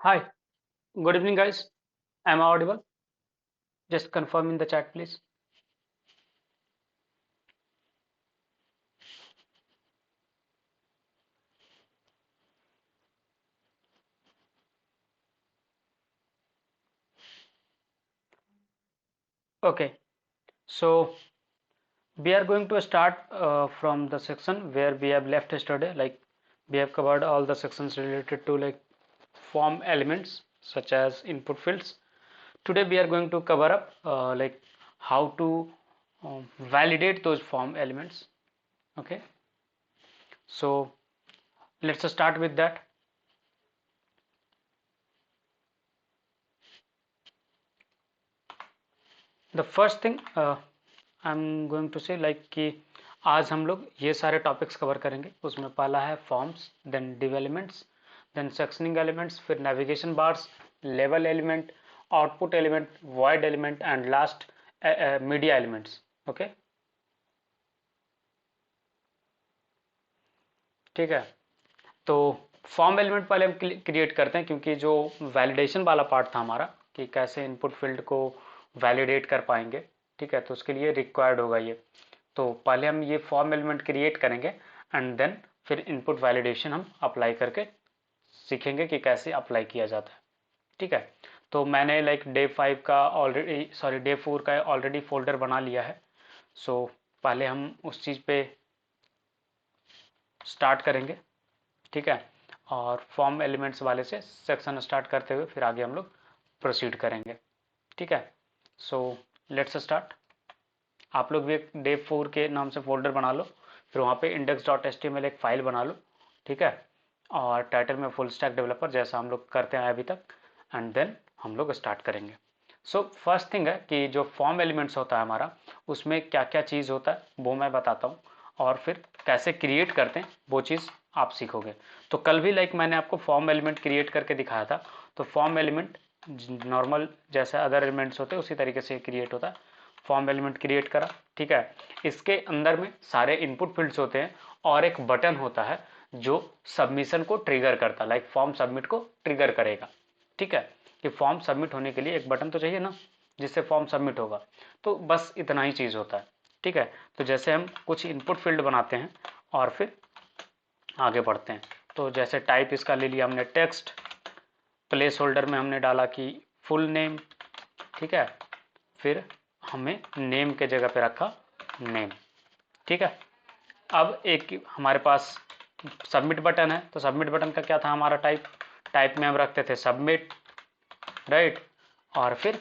Hi, good evening, guys. Am I audible? Just confirm in the chat, please. Okay, so we are going to start from the section where we have left yesterday. Like we have covered all the sections related to like form elements such as input fields. Today we are going to cover up like how to validate those form elements. Okay, so let's start with that. The first thing I am going to say like कि आज हम लोग ये सारे topics cover करेंगे। उसमें पहला है forms, then div elements, then sectioning elements, फिर नेविगेशन बार्स, लेवल element, output element, void element and last media elements. Okay, ठीक है। तो फॉर्म एलिमेंट पहले हम क्रिएट करते हैं, क्योंकि जो वैलिडेशन वाला पार्ट था हमारा कि कैसे इनपुट फील्ड को वैलिडेट कर पाएंगे, ठीक है, तो उसके लिए रिक्वायर्ड होगा ये। तो पहले हम ये फॉर्म एलिमेंट क्रिएट करेंगे एंड देन फिर इनपुट वैलिडेशन हम अप्लाई करके सीखेंगे कि कैसे अप्लाई किया जाता है, ठीक है। तो मैंने लाइक डे 5 का ऑलरेडी, सॉरी डे 4 का ऑलरेडी फोल्डर बना लिया है। सो पहले हम उस चीज़ पे स्टार्ट करेंगे, ठीक है, और फॉर्म एलिमेंट्स वाले से सेक्शन स्टार्ट करते हुए फिर आगे हम लोग प्रोसीड करेंगे, ठीक है। So let's start. आप लोग भी एक डे 4 के नाम से फोल्डर बना लो, फिर वहाँ पे index.html एक फाइल बना लो, ठीक है, और टाइटल में फुल स्टैक डेवलपर जैसा हम लोग करते हैं अभी तक, एंड देन हम लोग स्टार्ट करेंगे। सो फर्स्ट थिंग है कि जो फॉर्म एलिमेंट्स होता है हमारा, उसमें क्या क्या चीज़ होता है वो मैं बताता हूँ, और फिर कैसे क्रिएट करते हैं वो चीज़ आप सीखोगे। तो कल भी लाइक मैंने आपको फॉर्म एलिमेंट क्रिएट करके दिखाया था। तो फॉर्म एलिमेंट नॉर्मल जैसे अदर एलिमेंट्स होते हैं उसी तरीके से क्रिएट होता है। फॉर्म एलिमेंट क्रिएट करा, ठीक है। इसके अंदर में सारे इनपुट फील्ड्स होते हैं और एक बटन होता है जो सबमिशन को ट्रिगर करता है, लाइक फॉर्म सबमिट को ट्रिगर करेगा, ठीक है। कि फॉर्म सबमिट होने के लिए एक बटन तो चाहिए ना, जिससे फॉर्म सबमिट होगा। तो बस इतना ही चीज़ होता है, ठीक है। तो जैसे हम कुछ इनपुट फील्ड बनाते हैं और फिर आगे बढ़ते हैं। तो जैसे टाइप इसका ले लिया हमने टेक्स्ट, प्लेस होल्डर में हमने डाला कि फुल नेम, ठीक है, फिर हमें नेम के जगह पे रखा नेम, ठीक है। अब एक हमारे पास सबमिट बटन है, तो सबमिट बटन का क्या था हमारा टाइप, टाइप में हम रखते थे सबमिट, राइट। और फिर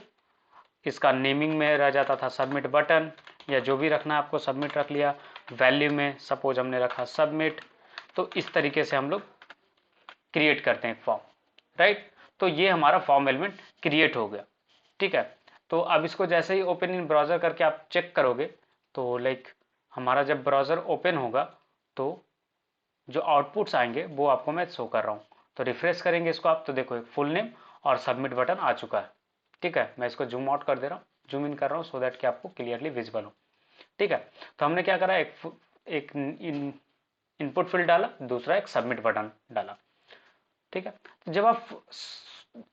इसका नेमिंग में रह जाता था सबमिट बटन, या जो भी रखना है आपको सबमिट रख लिया। वैल्यू में सपोज हमने रखा सबमिट। तो इस तरीके से हम लोग क्रिएट करते हैं फॉर्म, राइट। तो ये हमारा फॉर्म एलिमेंट क्रिएट हो गया, ठीक है। तो अब इसको जैसे ही ओपन इन ब्राउज़र करके आप चेक करोगे, तो लाइक हमारा जब ब्राउज़र ओपन होगा तो जो आउटपुट्स आएंगे वो आपको मैं शो कर रहा हूँ। तो रिफ्रेश करेंगे इसको आप, तो देखो फुल नेम और सबमिट बटन आ चुका है, ठीक है। मैं इसको जूम आउट कर दे रहा हूँ, जूम इन कर रहा हूँ, सो दैट कि आपको क्लियरली विजिबल हो, ठीक है। तो हमने क्या करा, एक इनपुट फील्ड डाला, दूसरा एक सबमिट बटन डाला, ठीक है। तो जब आप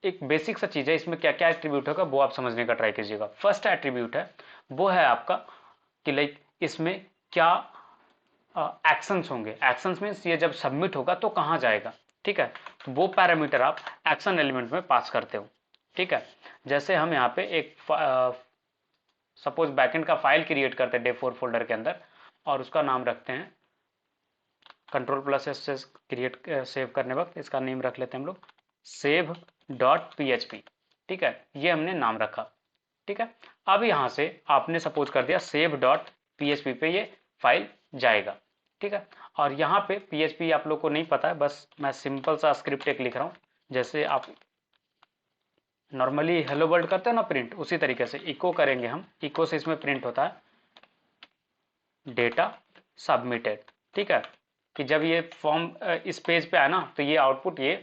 एक बेसिक सा चीज़ है, इसमें क्या क्या एट्रीब्यूट होगा वो आप समझने का ट्राई कीजिएगा। फर्स्ट एट्रीब्यूट है वो है आपका कि लाइक इसमें क्या एक्शंस होंगे। एक्शंस मीन्स ये जब सबमिट होगा तो कहाँ जाएगा, ठीक है। तो वो पैरामीटर आप एक्शन एलिमेंट में पास करते हो, ठीक है। जैसे हम यहाँ पे एक सपोज बैकएंड का फाइल क्रिएट करते हैं डे 4 फोल्डर के अंदर, और उसका नाम रखते हैं कंट्रोल प्लस एस से क्रिएट सेव करने वक्त इसका नेम रख लेते हैं हम लोग save dot P H P, ठीक है। ये हमने नाम रखा, ठीक है। अब यहाँ से आपने सपोज कर दिया save dot P H P पे ये फाइल जाएगा, ठीक है। और यहाँ पे पी एच पी आप लोग को नहीं पता है, बस मैं सिंपल सा स्क्रिप्ट एक लिख रहा हूँ। जैसे आप नॉर्मली हेलो वर्ल्ड करते हैं ना प्रिंट, उसी तरीके से इको करेंगे हम। इको से इसमें प्रिंट होता है डेटा सबमिटेड, ठीक है। कि जब ये फॉर्म इस पेज पे आए ना तो ये आउटपुट ये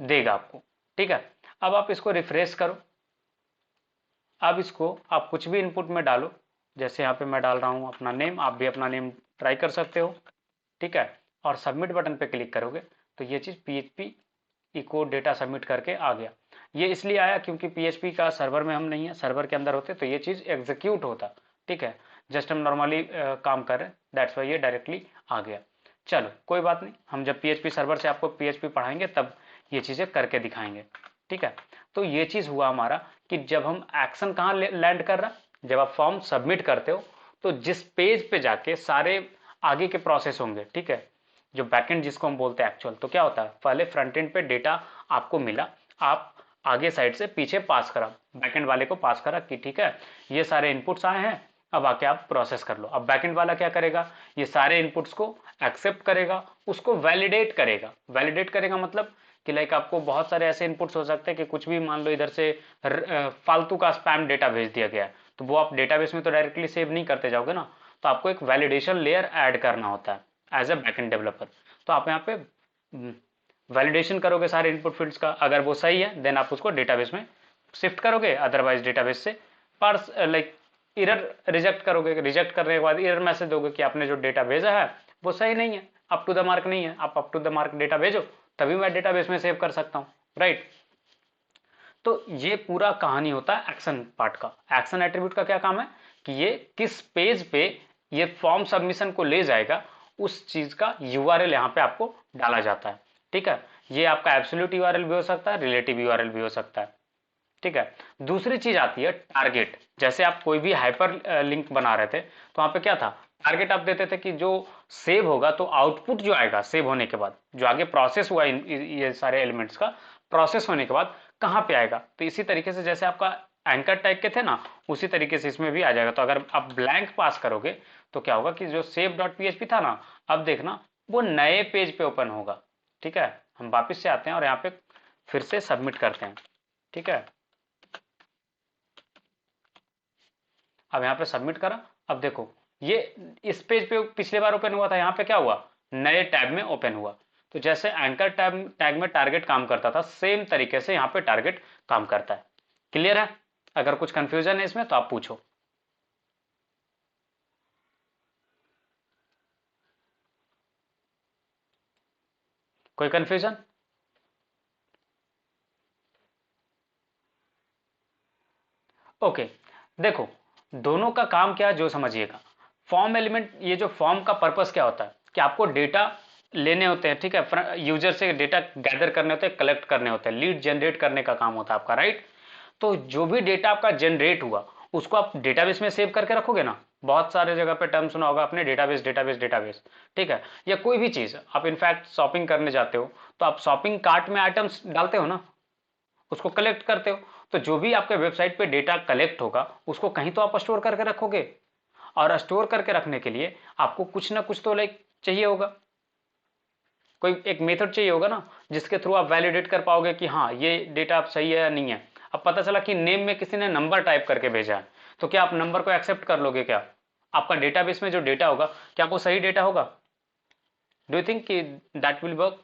देगा आपको, ठीक है। अब आप इसको रिफ्रेश करो। अब इसको आप कुछ भी इनपुट में डालो, जैसे यहाँ पे मैं डाल रहा हूँ अपना नेम, आप भी अपना नेम ट्राई कर सकते हो, ठीक है। और सबमिट बटन पे क्लिक करोगे तो ये चीज़ PHP इको डेटा सबमिट करके आ गया। ये इसलिए आया क्योंकि पीएचपी का सर्वर में हम नहीं है, सर्वर के अंदर होते तो ये चीज़ एग्जीक्यूट होता। ठीक है, जस्ट हम नॉर्मली काम कर रहे हैं, दैट्स वाई ये डायरेक्टली आ गया। चलो कोई बात नहीं, हम जब पीएचपी सर्वर से आपको पीएचपी पढ़ाएंगे तब ये चीज़ें करके दिखाएंगे। ठीक है, तो ये चीज़ हुआ हमारा कि जब हम एक्शन कहाँ लैंड कर रहा, जब आप फॉर्म सबमिट करते हो तो जिस पेज पे जाके सारे आगे के प्रोसेस होंगे, ठीक है, जो बैकएंड जिसको हम बोलते हैं एक्चुअल, तो क्या होता है, पहले फ्रंट एंड पे डेटा आपको मिला, आप आगे साइड से पीछे पास करा, बैकएंड वाले को पास करा कि ठीक है ये सारे इनपुट्स आए हैं, अब आके आप प्रोसेस कर लो। अब बैकएंड वाला क्या करेगा, ये सारे इनपुट्स को एक्सेप्ट करेगा, उसको वैलिडेट करेगा। वैलिडेट करेगा मतलब कि लाइक आपको बहुत सारे ऐसे इनपुट्स हो सकते हैं कि कुछ भी मान लो इधर से फालतू का स्पैम डेटा भेज दिया गया है, तो वो आप डेटाबेस में तो डायरेक्टली सेव नहीं करते जाओगे ना, तो आपको एक वैलिडेशन लेयर ऐड करना होता है एज ए बैकएंड डेवलपर। तो आप यहाँ पे वैलिडेशन करोगे सारे इनपुट फील्ड्स का, अगर वो सही है देन आप उसको डेटाबेस में शिफ्ट करोगे, अदरवाइज डेटाबेस से पार्स लाइक एरर रिजेक्ट करोगे। रिजेक्ट करने के बाद एरर मैसेज दोगे कि आपने जो डेटा भेजा है वो सही नहीं है, अप टू द मार्क नहीं है, आप up to the mark data भेजो तभी मैं डेटाबेस में सेव कर सकता हूँ, राइट। तो ये पूरा कहानी होता है एक्शन पार्ट का। एक्शन एट्रीब्यूट का क्या काम है कि ये किस पेज पे ये फॉर्म सबमिशन को ले जाएगा, उस चीज का यूआरएल यहाँ पे आपको डाला जाता है। ठीक है, ये आपका एब्सोल्यूट यूआरएल भी हो सकता है, रिलेटिव यूआरएल भी हो सकता है। ठीक है, दूसरी चीज आती है टारगेट। जैसे आप कोई भी हाइपर लिंक बना रहे थे तो वहां पे क्या था, टारगेट आप देते थे कि जो सेव होगा तो आउटपुट जो आएगा सेव होने के बाद, जो आगे प्रोसेस हुआ ये सारे एलिमेंट्स का प्रोसेस होने के बाद कहाँ पे आएगा, तो इसी तरीके से जैसे आपका एंकर टैग के थे ना, उसी तरीके से इसमें भी आ जाएगा। तो अगर आप ब्लैंक पास करोगे तो क्या होगा कि जो सेव डॉट पीएचपी था ना, अब देखना वो नए पेज पे ओपन होगा। ठीक है, हम वापिस से आते हैं और यहाँ पे फिर से सबमिट करते हैं। ठीक है, अब यहाँ पे सबमिट करा, अब देखो ये इस पेज पे पिछले बार ओपन हुआ था, यहाँ पे क्या हुआ, नए टैब में ओपन हुआ। तो जैसे एंकर टैग में टारगेट काम करता था, सेम तरीके से यहाँ पे टारगेट काम करता है। क्लियर है? अगर कुछ कंफ्यूजन है इसमें तो आप पूछो। कोई कंफ्यूजन? ओके, देखो दोनों का काम क्या है जो समझिएगा। फॉर्म एलिमेंट, ये जो फॉर्म का पर्पस क्या होता है कि आपको डेटा लेने होते हैं, ठीक है, यूजर से डेटा गैदर करने होते हैं, कलेक्ट करने होते हैं, लीड जनरेट करने का काम होता है आपका, राइट। तो जो भी डेटा आपका जनरेट हुआ उसको आप डेटाबेस में सेव करके रखोगे ना। बहुत सारे जगह पे टर्म सुना होगा आपने, डेटाबेस डेटाबेस डेटाबेस, ठीक है। या कोई भी चीज आप इनफैक्ट शॉपिंग करने जाते हो तो आप शॉपिंग कार्ट में आइटम्स डालते हो ना, उसको कलेक्ट करते हो। तो जो भी आपके वेबसाइट पे डेटा कलेक्ट होगा उसको कहीं तो आप स्टोर करके रखोगे, और स्टोर करके रखने के लिए आपको कुछ ना कुछ तो लाइक चाहिए होगा, कोई एक मेथड चाहिए होगा ना, जिसके थ्रू आप वैलिडेट कर पाओगे कि हाँ ये डेटा आप सही है या नहीं है। अब पता चला कि नेम में किसी ने नंबर टाइप करके भेजा है, तो क्या आप नंबर को एक्सेप्ट कर लोगे? क्या आपका डेटाबेस में जो डेटा होगा क्या वो सही डेटा होगा? डू यू थिंक कि दैट विल वर्क?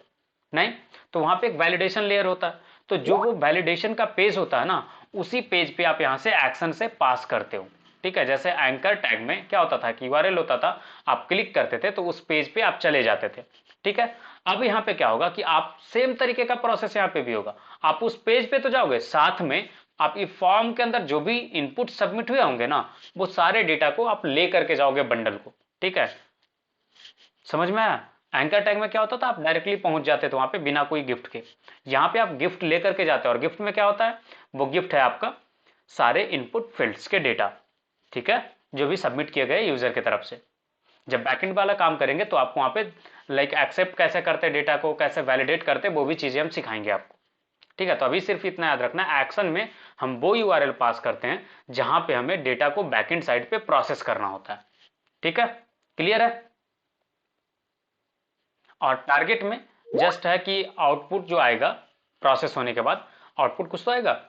नहीं। तो वहां पे एक वैलिडेशन लेयर होता है, तो जो वो वैलिडेशन का पेज होता है ना, उसी पेज पे आप यहां से एक्शन से पास करते हो। ठीक है, जैसे एंकर टैग में क्या होता था कि यूआरएल होता था, आप क्लिक करते थे तो उस पेज पे आप चले जाते थे। ठीक है, अब यहाँ पे क्या होगा कि आप सेम तरीके का प्रोसेस यहाँ पे भी होगा, आप उस पेज पे तो जाओगे, साथ में आप ये फॉर्म के अंदर जो भी इनपुट सबमिट हुए होंगे ना, वो सारे डेटा को आप ले करके जाओगे बंडल को। ठीक है, समझ में आया? एंकर टैग में क्या होता था, आप डायरेक्टली पहुंच जाते थे वहां पे बिना कोई गिफ्ट के। यहाँ पे आप गिफ्ट लेकर के जाते हो, और गिफ्ट में क्या होता है, वो गिफ्ट है आपका सारे इनपुट फील्ड्स के डेटा। ठीक है, जो भी सबमिट किए गए यूजर की तरफ से। जब बैकएंड वाला काम करेंगे तो आपको वहां पे लाइक एक्सेप्ट कैसे करते डेटा को, कैसे वैलिडेट करते, वो भी चीजें हम सिखाएंगे आपको। ठीक है, तो अभी सिर्फ इतना याद रखना, एक्शन में हम वो यूआरएल पास करते हैं जहां पे हमें डेटा को बैकएंड साइड पे प्रोसेस करना होता है। ठीक है, क्लियर है? और टारगेट में जस्ट है कि आउटपुट जो आएगा प्रोसेस होने के बाद, आउटपुट कुछ तो आएगा,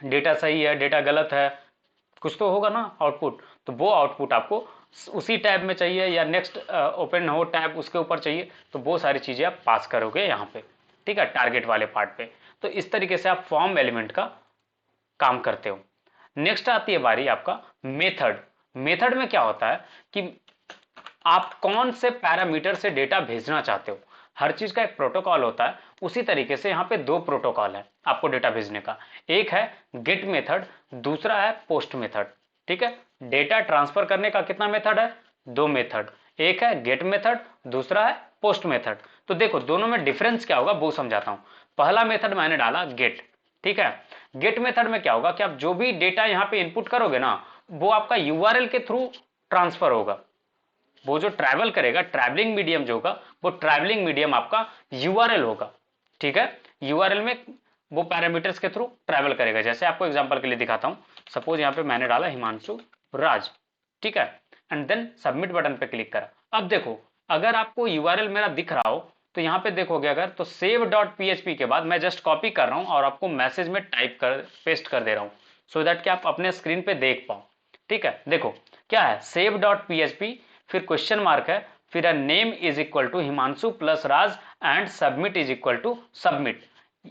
डेटा सही है डेटा गलत है, कुछ तो होगा ना आउटपुट। तो वो आउटपुट आपको उसी टैब में चाहिए या नेक्स्ट ओपन हो टैब उसके ऊपर चाहिए, तो वो सारी चीजें आप पास करोगे यहाँ पे। ठीक है, टारगेट वाले पार्ट पे। तो इस तरीके से आप फॉर्म एलिमेंट का काम करते हो। नेक्स्ट आती है बारी आपका मेथड। मेथड में क्या होता है कि आप कौन से पैरामीटर से डेटा भेजना चाहते हो। हर चीज का एक प्रोटोकॉल होता है, उसी तरीके से यहाँ पे दो प्रोटोकॉल है आपको डेटा भेजने का। एक है गेट मेथड, दूसरा है पोस्ट मेथड। ठीक है, डेटा ट्रांसफर करने का कितना मेथड है? दो मेथड, एक है गेट मेथड, दूसरा है पोस्ट मेथड। तो देखो दोनों में डिफरेंस क्या होगा वो समझाता हूं। पहला मेथड मैंने डाला गेट। ठीक है, गेट मेथड में क्या होगा कि आप जो भी डेटा यहाँ पे इनपुट करोगे ना, वो आपका यूआरएल के थ्रू ट्रांसफर होगा। वो जो ट्रैवल करेगा, ट्रैवलिंग मीडियम जो होगा, वो ट्रैवलिंग मीडियम आपका यूआरएल होगा। ठीक है, यूआरएल में वो पैरामीटर्स के थ्रू ट्रैवल करेगा। जैसे आपको एग्जांपल के लिए दिखाता हूं, सपोज यहाँ पे मैंने डाला हिमांशु राज। ठीक है, एंड देन सबमिट बटन पे क्लिक करा। अब देखो अगर आपको यूआरएल मेरा दिख रहा हो तो यहाँ पे देखोगे अगर, तो सेव डॉट पीएचपी के बाद मैं जस्ट कॉपी कर रहा हूँ और आपको मैसेज में टाइप कर पेस्ट कर दे रहा हूँ, सो दैट कि आप अपने स्क्रीन पे देख पाओ। ठीक है, देखो क्या है, सेव डॉट पीएचपी, फिर क्वेश्चन मार्क है, फिर name is equal to Himanshu plus Raj and submit is equal to submit.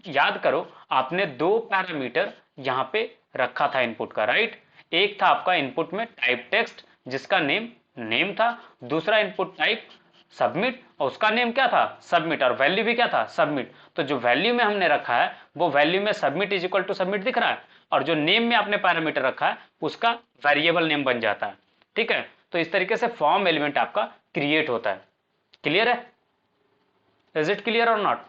याद करो आपने दो पैरामीटर यहाँ पे रखा था इनपुट का, राइट। एक था आपका इनपुट में टाइप टेक्स्ट जिसका नेम था, दूसरा इनपुट टाइप सबमिट और उसका नेम क्या था? सबमिट, और वैल्यू भी क्या था? सबमिट। तो जो वैल्यू में हमने रखा है वो वैल्यू में submit is equal to submit दिख रहा है, और जो नेम में आपने पैरामीटर रखा है उसका वेरिएबल नेम बन जाता है। ठीक है, तो इस तरीके से फॉर्म एलिमेंट आपका क्रिएट होता है। क्लियर है? इज इट क्लियर और नॉट?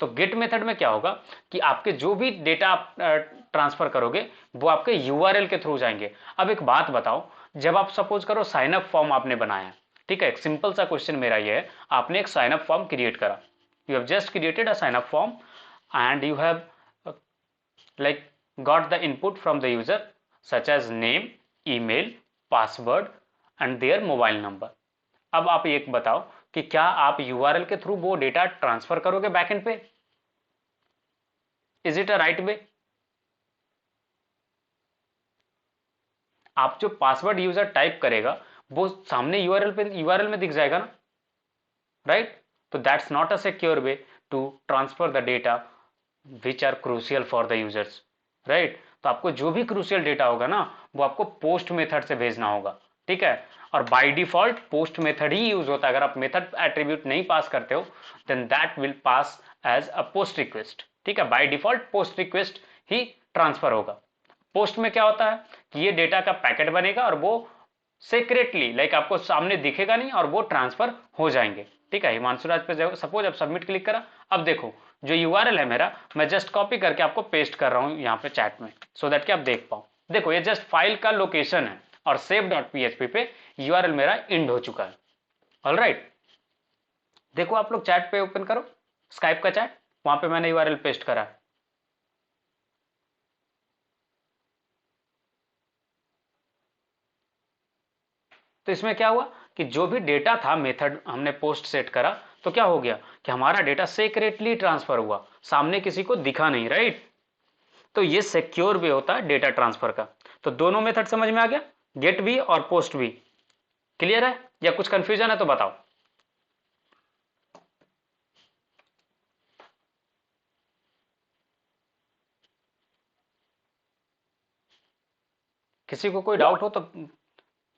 तो गेट मेथड में क्या होगा कि आपके जो भी डेटा आप ट्रांसफर करोगे वो आपके यूआरएल के थ्रू जाएंगे। अब एक बात बताओ, जब आप सपोज करो साइन अप फॉर्म आपने बनाया, ठीक है, एक सिंपल सा क्वेश्चन मेरा ये है, आपने एक साइन अप फॉर्म क्रिएट करा, you have just created a sign up form and you have like got the input from the user such as name, email, password and their mobile number। अब आप एक बताओ कि क्या आप URL के through वो डेटा ट्रांसफर करोगे बैकएंड पे? Is it a right way? आप जो पासवर्ड यूजर टाइप करेगा वो सामने यूआरएल में दिख जाएगा ना, राइट। तो that's not a secure way to transfer the data which are crucial for the users, right. तो आपको जो भी क्रूशियल डेटा होगा ना वो आपको पोस्ट मेथड से भेजना होगा। ठीक है, और बाय डिफॉल्ट पोस्ट मेथड ही यूज होता है। अगर आप मेथड एट्रीब्यूट नहीं पास करते हो then that will pass as a post request. ठीक है, बाय डिफॉल्ट पोस्ट रिक्वेस्ट ही ट्रांसफर होगा। पोस्ट में क्या होता है कि ये डेटा का पैकेट बनेगा और वो सीक्रेटली लाइक आपको सामने दिखेगा नहीं और वो ट्रांसफर हो जाएंगे। ठीक है, हिमांशु राज पे सपोज अब सबमिट क्लिक करा। अब देखो जो यूआरएल है मेरा, मैं जस्ट कॉपी करके आपको पेस्ट कर रहा हूं यहाँ पे चैट में, सो दैट कि आप देख पाओ। देखो ये जस्ट फाइल का लोकेशन है और सेव डॉट पीएचपी पे यूआरएल मेरा इंड हो चुका है। ऑलराइट, देखो आप लोग चैट पे ओपन करो, स्काइप का चैट, वहां पे मैंने यूआरएल पेस्ट करा है। तो इसमें क्या हुआ कि जो भी डेटा था मेथड हमने पोस्ट सेट करा, तो क्या हो गया कि हमारा डेटा सीक्रेटली ट्रांसफर हुआ, सामने किसी को दिखा नहीं, राइट। तो ये सिक्योर वे होता है डेटा ट्रांसफर का। तो दोनों मेथड समझ में आ गया, गेट भी और पोस्ट भी। क्लियर है या कुछ कंफ्यूजन है तो बताओ। किसी को कोई डाउट हो तो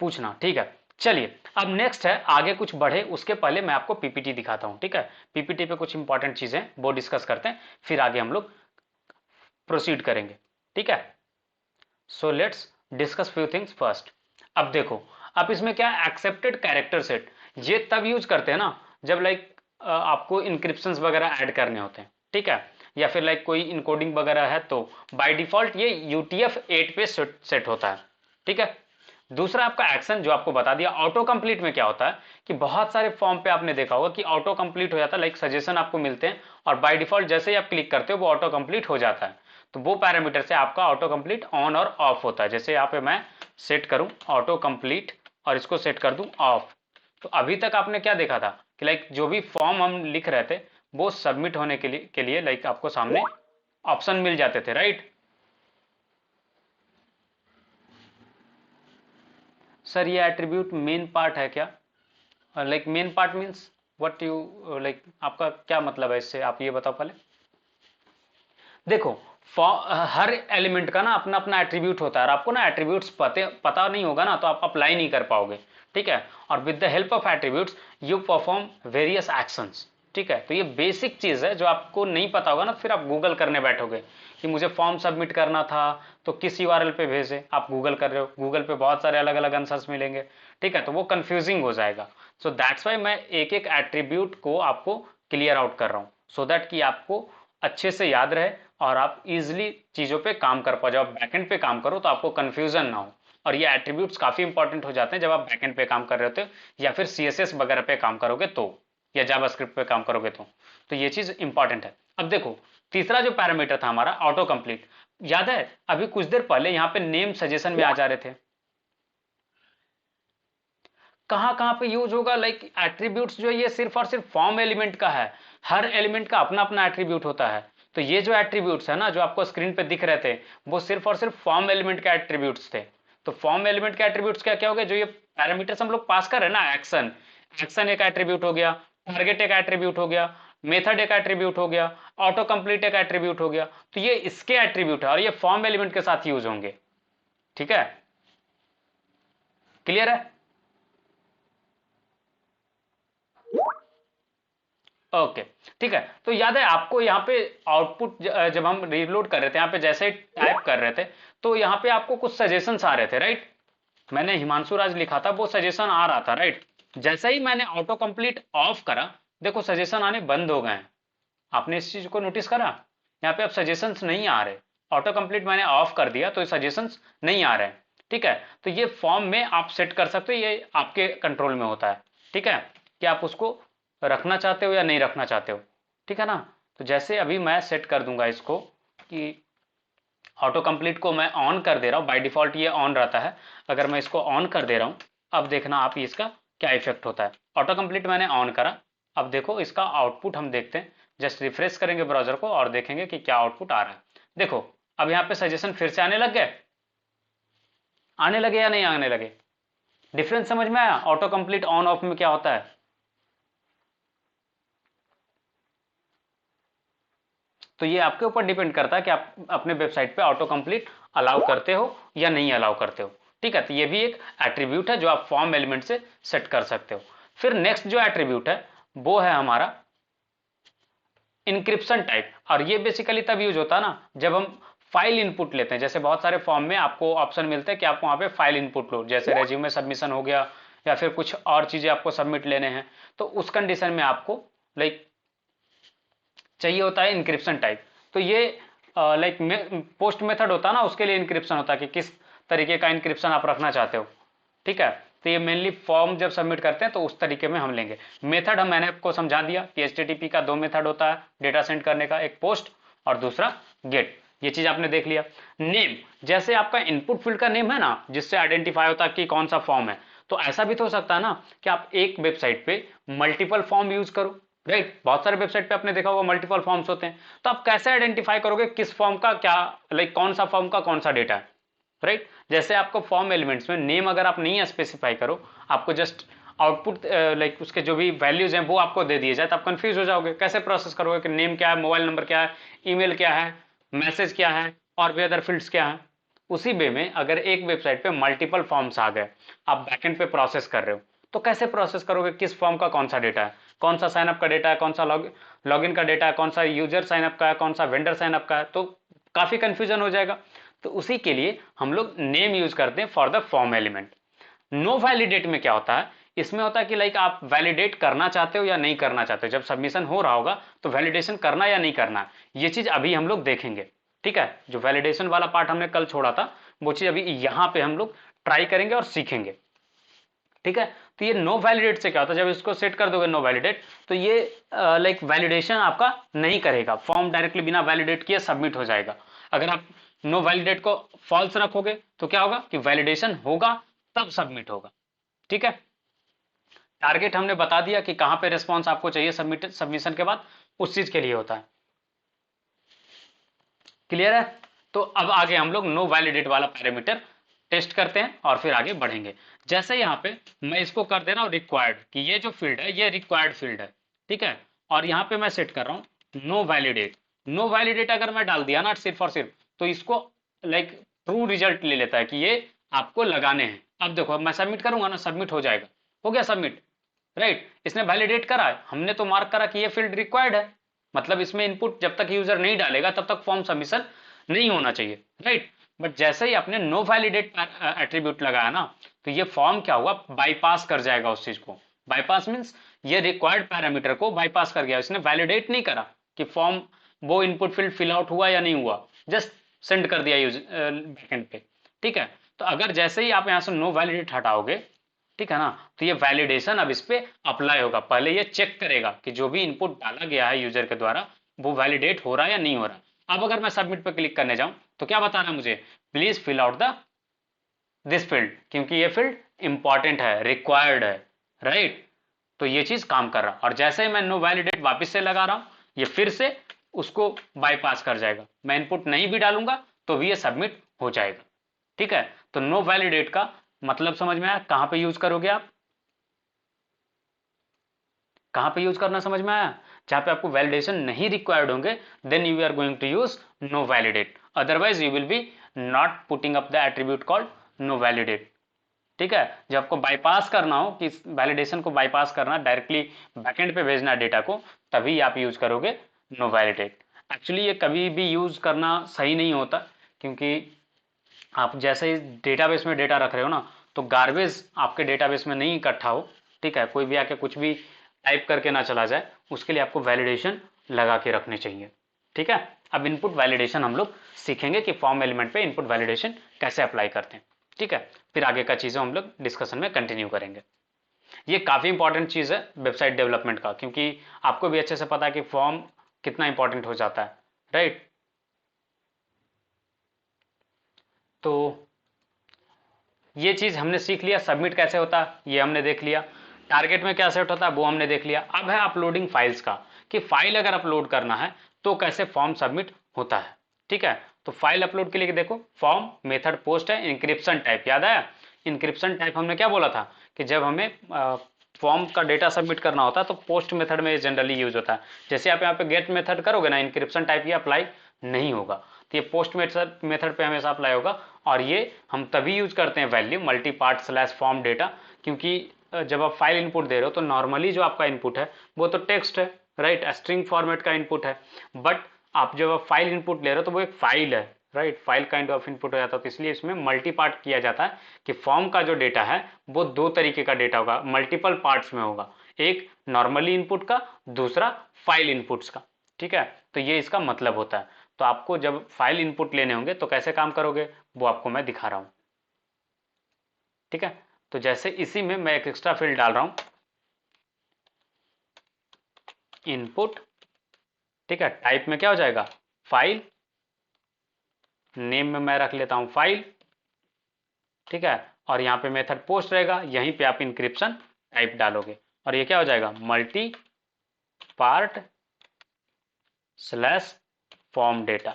पूछना, ठीक है। चलिए अब नेक्स्ट है, आगे कुछ बढ़े उसके पहले मैं आपको पीपीटी दिखाता हूं। ठीक है, पीपीटी पे कुछ इंपॉर्टेंट चीजें वो डिस्कस करते हैं, फिर आगे हम लोग प्रोसीड करेंगे। ठीक है, so let's discuss few things first. अब देखो, अब इसमें क्या है, एक्सेप्टेड कैरेक्टर सेट, ये तब यूज करते हैं ना जब लाइक आपको इंक्रिप्शन वगैरह ऐड करने होते हैं। ठीक है, या फिर लाइक कोई इनकोडिंग वगैरह है तो बाय डिफॉल्ट ये UTF-8 पे सेट होता है। ठीक है, दूसरा आपका एक्शन जो आपको बता दिया, ऑटो कंप्लीट में क्या होता है कि बहुत सारे फॉर्म पे आपने देखा होगा कि ऑटो कंप्लीट हो जाता है, लाइक सजेशन आपको मिलते हैं और बाय डिफॉल्ट जैसे ही आप क्लिक करते हो वो ऑटो कंप्लीट हो जाता है। तो वो पैरामीटर से आपका ऑटो कंप्लीट ऑन और ऑफ होता है। जैसे यहाँ पे मैं सेट करूं ऑटो कंप्लीट और इसको सेट कर दूं ऑफ, तो अभी तक आपने क्या देखा था कि लाइक जो भी फॉर्म हम लिख रहे थे वो सबमिट होने के लिए लाइक आपको सामने ऑप्शन मिल जाते थे, राइट। सर ये एट्रीब्यूट मेन पार्ट है क्या? Like main part means what you like, आपका क्या मतलब है इससे, आप ये बताओ पहले। देखो हर एलिमेंट का ना अपना अपना एट्रीब्यूट होता है और आपको ना एट्रीब्यूट्स पता नहीं होगा ना तो आप अप्लाई नहीं कर पाओगे। ठीक है। और with the help of attributes you perform various actions, ठीक है। तो ये बेसिक चीज है जो आपको नहीं पता होगा ना, फिर आप गूगल करने बैठोगे कि मुझे फॉर्म सबमिट करना था तो किस यूआरएल पे भेजे, आप गूगल कर रहे हो, गूगल पे बहुत सारे अलग अलग आंसर्स मिलेंगे, ठीक है, तो वो कंफ्यूजिंग हो जाएगा। सो दैट्स वाई मैं एक एक एट्रीब्यूट को आपको क्लियर आउट कर रहा हूँ, सो दैट कि आपको अच्छे से याद रहे और आप इजिली चीजों पे काम कर पाओ। जब आप बैकएंड पे काम करो तो आपको कंफ्यूजन ना हो। और ये एट्रीब्यूट्स काफी इंपॉर्टेंट हो जाते हैं जब आप बैकएंड पे काम कर रहे होते हो या फिर सीएसएस वगैरह पे काम करोगे तो, या जावास्क्रिप्ट पे काम करोगे तो ये चीज इंपॉर्टेंट है। अब देखो तीसरा जो पैरामीटर था हमारा ऑटो कंप्लीट, याद है अभी कुछ देर पहले यहाँ पे नेम सजेशन में आ जा रहे थे, कहां कहां पे यूज होगा, लाइक एट्रीब्यूट्स जो ये सिर्फ और सिर्फ फॉर्म एलिमेंट का है, हर एलिमेंट का अपना अपना एट्रीब्यूट होता है। तो ये जो एट्रीब्यूट्स है ना जो आपको स्क्रीन पे दिख रहे थे वो सिर्फ और सिर्फ फॉर्म एलिमेंट के एट्रीब्यूट्स थे। तो फॉर्म एलिमेंट के एट्रीब्यूट्स क्या क्या हो गए, जो ये पैरामीटर्स हम लोग पास कर रहे हैं ना, एक्शन, एक्शन एक एट्रीब्यूट हो गया, टारगेट एक एट्रीब्यूट हो गया, मेथड एक एट्रीब्यूट हो गया, ऑटो कंप्लीट एक एट्रीब्यूट हो गया, तो ये इसके एट्रीब्यूट है और ये फॉर्म एलिमेंट के साथ यूज होंगे, ठीक है, क्लियर है। ओके, ठीक है। तो याद है आपको यहाँ पे आउटपुट जब हम रीलोड कर रहे थे यहाँ पे जैसे ही टाइप कर रहे थे तो यहाँ पे आपको कुछ सजेशंस आ रहे थे, राइट, मैंने हिमांशु राज लिखा था वो सजेशन आ रहा था, राइट। जैसे ही मैंने ऑटो कंप्लीट ऑफ करा देखो सजेशन आने बंद हो गए हैं, आपने इस चीज को नोटिस करा, यहाँ पे अब सजेशंस नहीं आ रहे, ऑटो कंप्लीट मैंने ऑफ कर दिया तो सजेशंस नहीं आ रहे हैं, ठीक है। तो ये फॉर्म में आप सेट कर सकते हो, ये आपके कंट्रोल में होता है, ठीक है, कि आप उसको रखना चाहते हो या नहीं रखना चाहते हो, ठीक है ना। तो जैसे अभी मैं सेट कर दूंगा इसको कि ऑटो कंप्लीट को मैं ऑन कर दे रहा हूँ, बाय डिफॉल्ट ये ऑन रहता है, अगर मैं इसको ऑन कर दे रहा हूँ अब देखना आप इसका क्या इफेक्ट होता है। ऑटो कंप्लीट मैंने ऑन करा, अब देखो इसका आउटपुट हम देखते हैं, जस्ट रिफ्रेश करेंगे ब्राउजर को और देखेंगे कि क्या आउटपुट आ रहा है। देखो अब यहाँ पे सजेशन फिर से आने लग गए, आने लगे या नहीं आने लगे, डिफरेंस समझ में आया ऑटो कंप्लीट ऑन ऑफ में क्या होता है। तो ये आपके ऊपर डिपेंड करता है कि आप अपने वेबसाइट पे ऑटो कंप्लीट अलाउ करते हो या नहीं अलाउ करते हो, ठीक है। तो ये भी एक एट्रीब्यूट है जो आप फॉर्म एलिमेंट से सेट कर सकते हो। फिर नेक्स्ट जो एट्रीब्यूट है वो है हमारा इंक्रिप्शन टाइप, और ये बेसिकली तब यूज होता है ना जब हम फाइल इनपुट लेते हैं, जैसे बहुत सारे फॉर्म में आपको ऑप्शन मिलते हैं कि आप वहां पे फाइल इनपुट लो, जैसे रेज्यूमे सबमिशन हो गया या फिर कुछ और चीजें आपको सबमिट लेने हैं, तो उस कंडीशन में आपको लाइक चाहिए होता है इंक्रिप्शन टाइप। तो ये लाइक पोस्ट मेथड होता है ना उसके लिए इंक्रिप्शन होता है कि किस तरीके का इंक्रिप्शन आप रखना चाहते हो, ठीक है। तो ये मेनली फॉर्म जब सबमिट करते हैं तो उस तरीके में हम लेंगे। मेथड मैंने आपको समझा दिया कि HTTP का दो मेथड होता है डेटा सेंड करने का, एक पोस्ट और दूसरा गेट, ये चीज आपने देख लिया। नेम, जैसे आपका इनपुट फील्ड का नेम है ना जिससे आइडेंटिफाई होता है कि कौन सा फॉर्म है, तो ऐसा भी तो हो सकता है ना कि आप एक वेबसाइट पे मल्टीपल फॉर्म यूज करो, राइट, बहुत सारे वेबसाइट पे आपने देखा होगा मल्टीपल फॉर्म्स होते हैं, तो आप कैसे आइडेंटिफाई करोगे किस फॉर्म का क्या, लाइक कौन सा फॉर्म का कौन सा डेटा है, राइट। जैसे आपको फॉर्म एलिमेंट्स में नेम अगर आप नहीं स्पेसिफाई करो, आपको जस्ट आउटपुट लाइक उसके जो भी वैल्यूज हैं वो आपको दे दिए जाए तो आप कंफ्यूज हो जाओगे, कैसे प्रोसेस करोगे कि नेम क्या है, मोबाइल नंबर क्या है, ईमेल क्या है, मैसेज क्या है और भी अदर फील्ड्स क्या है। उसी वे में अगर एक वेबसाइट पे मल्टीपल फॉर्म्स आ गए, आप बैकएंड पे प्रोसेस कर रहे हो, तो कैसे प्रोसेस करोगे किस फॉर्म का कौन सा डेटा है, कौन सा साइनअप का डेटा है, कौन सा लॉगिन का डेटा है, कौन सा यूजर साइनअप का है, कौन सा वेंडर साइनअप का है, तो काफी कंफ्यूजन हो जाएगा। तो उसी के लिए हम लोग नेम यूज करते हैं for the form element. No validate में क्या होता है, इसमें होता है कि लाइक आप वैलिडेट करना चाहते हो या नहीं करना चाहते हो, जब सबमिशन हो रहा होगा तो वैलिडेशन करना या नहीं करना, ये चीज अभी हम लोग देखेंगे, ठीक है। जो वैलिडेशन वाला पार्ट हमने कल छोड़ा था वो चीज अभी यहाँ पे हम लोग ट्राई करेंगे और सीखेंगे, ठीक है। तो ये नो वैलिडेट से क्या होता है, जब इसको सेट कर दोगे नो वैलिडेट तो ये लाइक वैलिडेशन आपका नहीं करेगा, फॉर्म डायरेक्टली बिना वैलिडेट किए सबमिट हो जाएगा। अगर आप नो वैलिडेट को फॉल्स रखोगे तो क्या होगा कि वैलिडेशन होगा तब सबमिट होगा, ठीक है। टारगेट हमने बता दिया कि कहां पे रिस्पॉन्स आपको चाहिए सबमिशन के बाद, उस चीज के लिए होता है, क्लियर है। तो अब आगे हम लोग नो वैलिडेट वाला पैरामीटर टेस्ट करते हैं और फिर आगे बढ़ेंगे। जैसे यहाँ पे मैं इसको कर दे रहा हूँ रिक्वायर्ड, कि ये जो फील्ड है ये रिक्वायर्ड फील्ड है, ठीक है। और यहाँ पे मैं सेट कर रहा हूँ नो वैलिडेट। नो वैलिडेट अगर मैं डाल दिया ना सिर्फ और सिर्फ तो इसको लाइक ट्रू रिजल्ट ले लेता है कि ये आपको लगाने हैं। अब देखो अब मैं सबमिट करूंगा ना, सबमिट हो जाएगा, हो गया सबमिट, राइट। इसने वैलिडेट करा है, हमने तो मार्क करा कि ये फील्ड रिक्वायर्ड है, मतलब इसमें इनपुट जब तक यूजर नहीं डालेगा तब तक फॉर्म सबमिशन नहीं होना चाहिए, राइट। बट जैसे ही आपने नो वैलिडेट एट्रीब्यूट लगाया ना, तो ये फॉर्म क्या हुआ, बाईपास कर जाएगा उस चीज को। बाईपास मीन्स ये रिक्वायर्ड पैरामीटर को बाईपास कर गया, इसने वैलिडेट नहीं करा कि फॉर्म वो इनपुट फील्ड फिल आउट हुआ या नहीं हुआ, जस्ट सेंड कर दिया यूज बैकेंड पे, ठीक है। तो अगर जैसे ही आप यहाँ से नो वैलिडेट हटाओगे, ठीक है ना, तो ये वैलिडेशन अब इस पे अप्लाई होगा। पहले ये चेक करेगा कि जो भी इनपुट डाला गया है यूजर के द्वारा वो वैलिडेट हो रहा है या नहीं हो रहा। अब अगर मैं सबमिट पे क्लिक करने जाऊं तो क्या बता रहा है मुझे, please fill out the this field, क्योंकि ये फील्ड इंपॉर्टेंट है, रिक्वायर्ड है, राइट। तो ये चीज काम कर रहा, और जैसे ही मैं नो वैलिडेट वापस से लगा रहा हूं, ये फिर से उसको बाईपास कर जाएगा। मैं इनपुट नहीं भी डालूंगा तो भी ये सबमिट हो जाएगा, ठीक है। तो नो वैलिडेट का मतलब समझ में आया, कहां पे यूज करोगे आप, कहां पे यूज करना समझ में आया, जहां पे आपको वैलिडेशन नहीं रिक्वायर्ड होंगे, then you are going to use no validate, otherwise you will be not putting up the attribute called no validate, ठीक है। जब आपको बाईपास करना हो, कि वैलिडेशन को बाईपास करना, डायरेक्टली बैकएंड पे भेजना डेटा को, तभी आप यूज करोगे नो वैलिडेट। एक्चुअली ये कभी भी यूज करना सही नहीं होता, क्योंकि आप जैसे ही डेटाबेस में डेटा रख रहे हो ना, तो गार्बेज आपके डेटाबेस में नहीं इकट्ठा हो, ठीक है, कोई भी आके कुछ भी टाइप करके ना चला जाए, उसके लिए आपको वैलिडेशन लगा के रखने चाहिए, ठीक है। अब इनपुट वैलिडेशन हम लोग सीखेंगे कि फॉर्म एलिमेंट पे इनपुट वैलिडेशन कैसे अप्लाई करते हैं, ठीक है। फिर आगे का चीजें हम लोग डिस्कशन में कंटिन्यू करेंगे। ये काफी इंपॉर्टेंट चीज है वेबसाइट डेवलपमेंट का, क्योंकि आपको भी अच्छे से पता है कि फॉर्म कितना इंपॉर्टेंट हो जाता है, राइट। तो ये चीज हमने सीख लिया, सबमिट कैसे होता है ये हमने देख लिया, टारगेट में क्या सेट होता है वो हमने देख लिया। अब है अपलोडिंग फाइल्स का, कि फाइल अगर अपलोड करना है तो कैसे फॉर्म सबमिट होता है, ठीक है। तो फाइल अपलोड के लिए देखो, फॉर्म मेथड पोस्ट है, इंक्रिप्शन टाइप, याद आया। इंक्रिप्शन टाइप हमने क्या बोला था, कि जब हमें फॉर्म का डेटा सबमिट करना होता है तो पोस्ट मेथड में जनरली यूज होता है। जैसे आप यहाँ पे गेट मेथड करोगे ना, इंक्रिप्शन टाइप ये अप्लाई नहीं होगा, तो ये पोस्ट मेथड पे हमेशा अप्लाई होगा। और ये हम तभी यूज करते हैं value multi part slash form data, क्योंकि जब आप फाइल इनपुट दे रहे हो तो नॉर्मली जो आपका इनपुट है वो तो टेक्स्ट है, राइट, स्ट्रिंग फॉर्मेट का इनपुट है। बट आप जब आप फाइल इनपुट ले रहे हो तो वो एक फाइल है, right, file kind of input हो जाता है। तो इसलिए इसमें मल्टी पार्ट किया जाता है, कि फॉर्म का जो डेटा है वो दो तरीके का डेटा होगा, मल्टीपल पार्ट्स में होगा, एक नॉर्मली इनपुट का, दूसरा फाइल इनपुट्स का, ठीक है। तो ये इसका मतलब होता है। तो आपको जब फाइल इनपुट लेने होंगे तो कैसे काम करोगे वो आपको मैं दिखा रहा हूं, ठीक है। तो जैसे इसी में मैं एक एक्स्ट्रा फील्ड डाल रहा हूं, इनपुट, ठीक है। टाइप में क्या हो जाएगा, फाइल, नेम में मैं रख लेता हूं फाइल, ठीक है। और यहाँ पे मेथड पोस्ट रहेगा, यहीं पे आप इंक्रिप्शन टाइप डालोगे, और ये क्या हो जाएगा, multi part slash form data,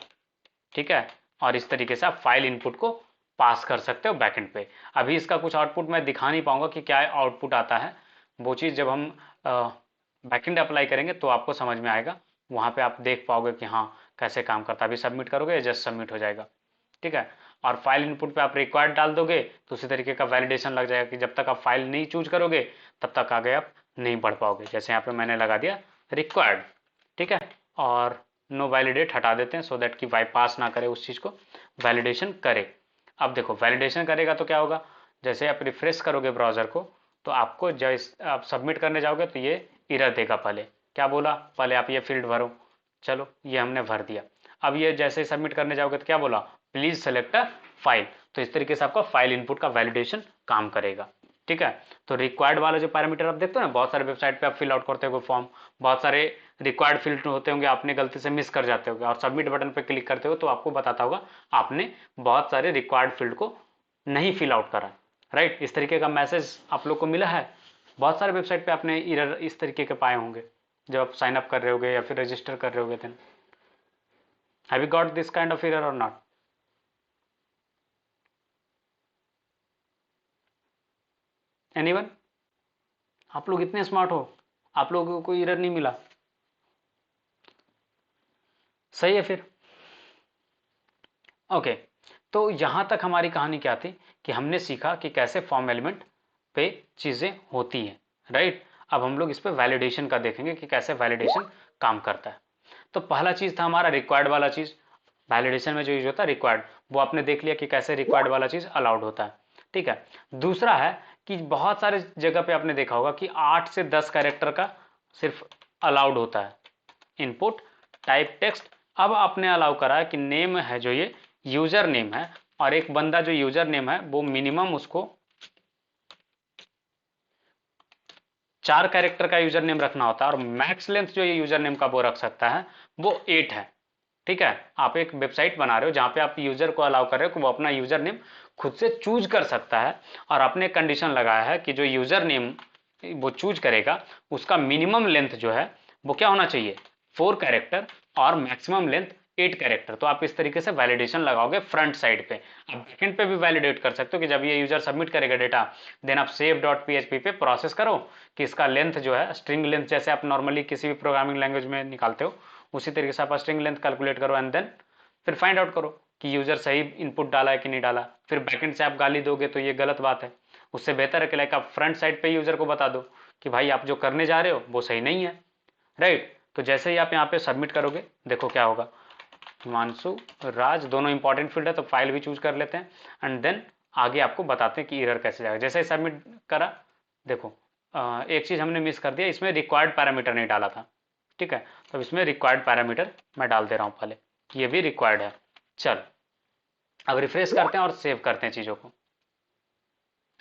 ठीक है। और इस तरीके से आप फाइल इनपुट को पास कर सकते हो बैकएंड पे। अभी इसका कुछ आउटपुट मैं दिखा नहीं पाऊंगा कि क्या आउटपुट आता है, वो चीज़ जब हम बैकएंड अप्लाई करेंगे तो आपको समझ में आएगा, वहाँ पे आप देख पाओगे कि हाँ कैसे काम करता है। अभी सबमिट करोगे जस्ट सबमिट हो जाएगा, ठीक है। और फाइल इनपुट पे आप रिक्वायर्ड डाल दोगे तो उसी तरीके का वैलिडेशन लग जाएगा, कि जब तक आप फाइल नहीं चूज करोगे तब तक आगे आप नहीं बढ़ पाओगे। जैसे यहाँ पे मैंने लगा दिया रिक्वायर्ड, ठीक है। और नो वैलिडेट हटा देते हैं, सो दैट कि बाईपास ना करे उस चीज़ को, वैलिडेशन करे। अब देखो वैलिडेशन करेगा तो क्या होगा, जैसे आप रिफ्रेश करोगे ब्राउजर को, तो आपको जब आप सबमिट करने जाओगे तो ये एरर देगा। पहले क्या बोला, पहले आप ये फील्ड भरो, चलो ये हमने भर दिया। अब ये जैसे ही सबमिट करने जाओगे तो क्या बोला, प्लीज सेलेक्ट अ फाइल। तो इस तरीके से आपका फाइल इनपुट का वैलिडेशन काम करेगा, ठीक है। तो रिक्वायर्ड वाला जो पैरामीटर आप देखते हो ना, बहुत सारे वेबसाइट पे आप फिल आउट करते हो फॉर्म, बहुत सारे रिक्वायर्ड फील्ड होते होंगे, आपने गलती से मिस कर जाते होगे, और सबमिट बटन पे क्लिक करते हो तो आपको बताता होगा आपने बहुत सारे रिक्वायर्ड फील्ड को नहीं फिल आउट करा, राइट। इस तरीके का मैसेज आप लोग को मिला है, बहुत सारे वेबसाइट पे आपने एरर इस तरीके के पाए होंगे जब आप साइन अप कर रहे होगे या फिर रजिस्टर कर रहे होगे। Then have you got this kind of error और नॉट, एनीवन? आप लोग इतने स्मार्ट हो, आप लोगों को कोई एरर नहीं मिला, सही है फिर, ओके। तो यहां तक हमारी कहानी क्या थी, कि हमने सीखा कि कैसे फॉर्म एलिमेंट पे चीज़ें होती हैं, राइट। अब हम लोग इस पे वैलिडेशन का देखेंगे कि कैसे वैलिडेशन काम करता है। तो पहला चीज़ था हमारा रिक्वायर्ड वाला चीज़। वैलिडेशन में जो यूज होता है रिक्वायर्ड, वो आपने देख लिया कि कैसे रिक्वायर्ड वाला चीज़ अलाउड होता है, ठीक है। दूसरा है कि बहुत सारे जगह पे आपने देखा होगा कि 8 से 10 कैरेक्टर का सिर्फ अलाउड होता है इनपुट टाइप टेक्स्ट। अब आपने अलाउ करा है कि नेम है जो ये यूजर नेम है, और एक बंदा जो यूजर नेम है वो मिनिमम उसको 4 कैरेक्टर का यूजर नेम रखना होता है, और मैक्स लेंथ जो ये यूजर नेम का वो रख सकता है वो 8 है, ठीक है। आप एक वेबसाइट बना रहे हो जहां पे आप यूजर को अलाउ कर रहे हो कि वो अपना यूजर नेम खुद से चूज कर सकता है, और आपने कंडीशन लगाया है कि जो यूजर नेम वो चूज करेगा उसका मिनिमम लेंथ जो है वो क्या होना चाहिए, 4 कैरेक्टर, और मैक्सिमम लेंथ 8 कैरेक्टर। तो आप इस तरीके से वैलिडेशन लगाओगे फ्रंट साइड पे। आप बैकएंड पे भी वैलिडेट कर सकते हो कि जब ये यूजर सबमिट करेगा डेटा, देन आप सेव डॉट पीएचपी पे प्रोसेस करो कि इसका लेंथ जो है स्ट्रिंग लेंथ, जैसे आप नॉर्मली किसी भी प्रोग्रामिंग लैंग्वेज में निकालते हो उसी तरीके से आप स्ट्रिंग लेंथ कैलकुलेट करो, एंड देन फिर फाइंड आउट करो कि यूजर सही इनपुट डाला है कि नहीं डाला। फिर बैकएंड से आप गाली दोगे तो ये गलत बात है। उससे बेहतर है कि लाइक आप फ्रंट साइड पे यूजर को बता दो कि भाई आप जो करने जा रहे हो वो सही नहीं है, राइट। तो जैसे ही आप यहाँ पे सबमिट करोगे देखो क्या होगा, हिमांशु राज दोनों इंपॉर्टेंट फील्ड है तो फाइल भी चूज कर लेते हैं, एंड देन आगे आपको बताते हैं कि एरर कैसे जाएगा। जैसे ही सबमिट करा देखो एक चीज हमने मिस कर दिया, इसमें रिक्वायर्ड पैरामीटर नहीं डाला था, ठीक है। तो इसमें रिक्वायर्ड पैरामीटर मैं डाल दे रहा हूँ पहले, ये भी रिक्वायर्ड है। चल अब रिफ्रेश करते हैं और सेव करते हैं चीजों को।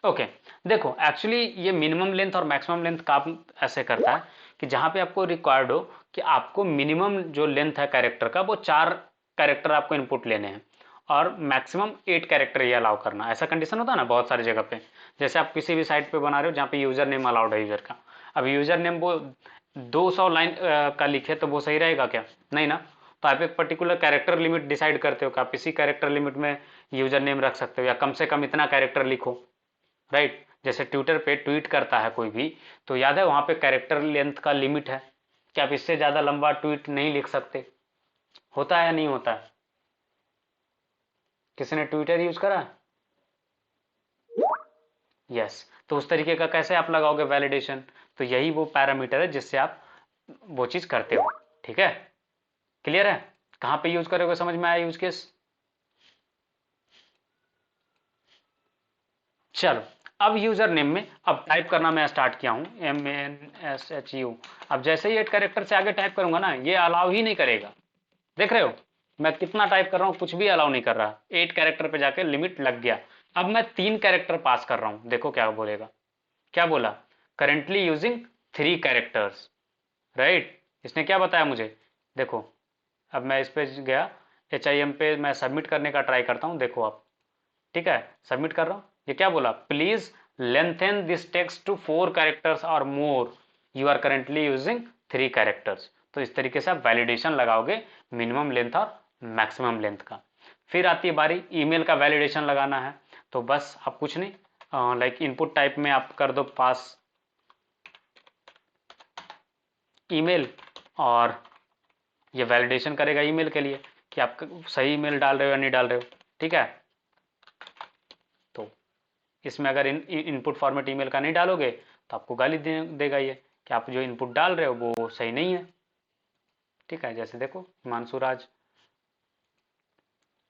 ओके, देखो एक्चुअली ये मिनिमम लेंथ और मैक्सिमम लेंथ काम ऐसे करता है कि जहां पे आपको रिक्वायर्ड हो कि आपको मिनिमम जो लेंथ है कैरेक्टर का वो 4 कैरेक्टर आपको इनपुट लेने हैं, और मैक्सिमम 8 कैरेक्टर ये अलाउ करना, ऐसा कंडीशन होता है ना बहुत सारी जगह पे। जैसे आप किसी भी साइट पे बना रहे हो जहाँ पे यूजर नेम अलाउड है यूजर का, अब यूजर नेम वो 200 लाइन का लिखे तो वो सही रहेगा क्या, नहीं ना। तो आप एक पर्टिकुलर कैरेक्टर लिमिट डिसाइड करते हो कि आप इसी कैरेक्टर लिमिट में यूजर नेम रख सकते हो, या कम से कम इतना कैरेक्टर लिखो, राइट। जैसे ट्विटर पे ट्वीट करता है कोई भी, तो याद है वहां पे कैरेक्टर लेंथ का लिमिट है कि आप इससे ज्यादा लंबा ट्वीट नहीं लिख सकते, होता है या नहीं होता है। किसी ने ट्विटर यूज करा है? यस। तो उस तरीके का कैसे आप लगाओगे वैलिडेशन, तो यही वो पैरामीटर है जिससे आप वो चीज करते हो, ठीक है। क्लियर है, कहां पे यूज करोगे, समझ में आया यूज केस। चलो अब यूजर नेम में अब टाइप करना मैं स्टार्ट किया हूं, MNSHU। अब जैसे ही 8 कैरेक्टर से आगे टाइप करूंगा ना ये अलाउ ही नहीं करेगा, देख रहे हो मैं कितना टाइप कर रहा हूँ, कुछ भी अलाउ नहीं कर रहा, 8 कैरेक्टर पे जाके लिमिट लग गया। अब मैं 3 कैरेक्टर पास कर रहा हूँ, देखो क्या बोलेगा, क्या बोला, करेंटली यूजिंग 3 कैरेक्टर्स, राइट। इसने क्या बताया मुझे, देखो अब मैं इस पे गया, HIM पे मैं सबमिट करने का ट्राई करता हूँ, देखो आप, ठीक है सबमिट कर रहा हूँ, ये क्या बोला, please lengthen this text to 4 characters और more, you are currently using 3 characters. तो इस तरीके से आप वैलिडेशन लगाओगे मिनिमम लेंथ और मैक्सिमम लेंथ का। फिर आती है बारी ईमेल का वैलिडेशन लगाना है, तो बस आप कुछ नहीं, लाइक इनपुट टाइप में आप कर दो पास ईमेल, और ये वैलिडेशन करेगा ईमेल के लिए कि आप सही ईमेल डाल रहे हो या नहीं डाल रहे हो, ठीक है। तो इसमें अगर इनपुट फॉर्मेट ईमेल का नहीं डालोगे तो आपको गाली देगा ये कि आप जो इनपुट डाल रहे हो वो सही नहीं है, ठीक है। जैसे देखो हिमांशु राज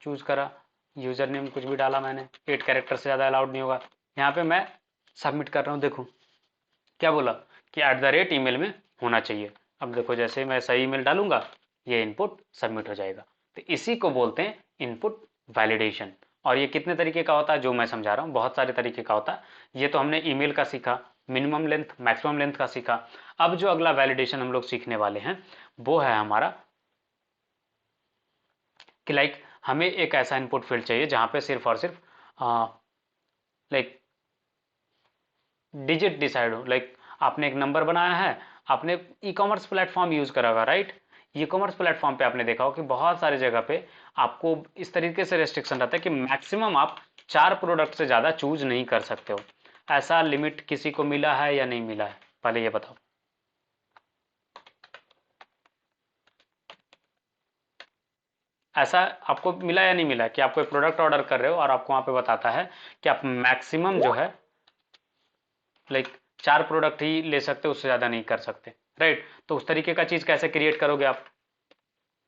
चूज करा, यूजर नेम कुछ भी डाला मैंने, 8 कैरेक्टर से ज़्यादा अलाउड नहीं होगा। यहाँ पे मैं सबमिट कर रहा हूँ, देखो क्या बोला कि @email में होना चाहिए। अब देखो जैसे मैं सही ईमेल डालूंगा ये इनपुट सबमिट हो जाएगा। तो इसी को बोलते हैं इनपुट वैलिडेशन। और ये कितने तरीके का होता है जो मैं समझा रहा हूँ, बहुत सारे तरीके का होता है। ये तो हमने ईमेल का सीखा, मिनिमम लेंथ मैक्सिमम लेंथ का सीखा। अब जो अगला वैलिडेशन हम लोग सीखने वाले हैं वो है हमारा कि लाइक हमें एक ऐसा इनपुट फील्ड चाहिए जहाँ पे सिर्फ और सिर्फ लाइक डिजिट डिसाइड हो। लाइक आपने एक नंबर बनाया है, आपने ई कॉमर्स प्लेटफॉर्म यूज करा होगा, राइट। ई कॉमर्स प्लेटफॉर्म पे आपने देखा हो कि बहुत सारी जगह पे आपको इस तरीके से रेस्ट्रिक्शन रहता है कि मैक्सिमम आप 4 प्रोडक्ट से ज़्यादा चूज नहीं कर सकते हो। ऐसा लिमिट किसी को मिला है या नहीं मिला है, पहले ये बताओ। ऐसा आपको मिला या नहीं मिला कि आप कोई प्रोडक्ट ऑर्डर कर रहे हो और आपको वहाँ पे बताता है कि आप मैक्सिमम जो है लाइक 4 प्रोडक्ट ही ले सकते, उससे ज़्यादा नहीं कर सकते, राइट। तो उस तरीके का चीज़ कैसे क्रिएट करोगे आप?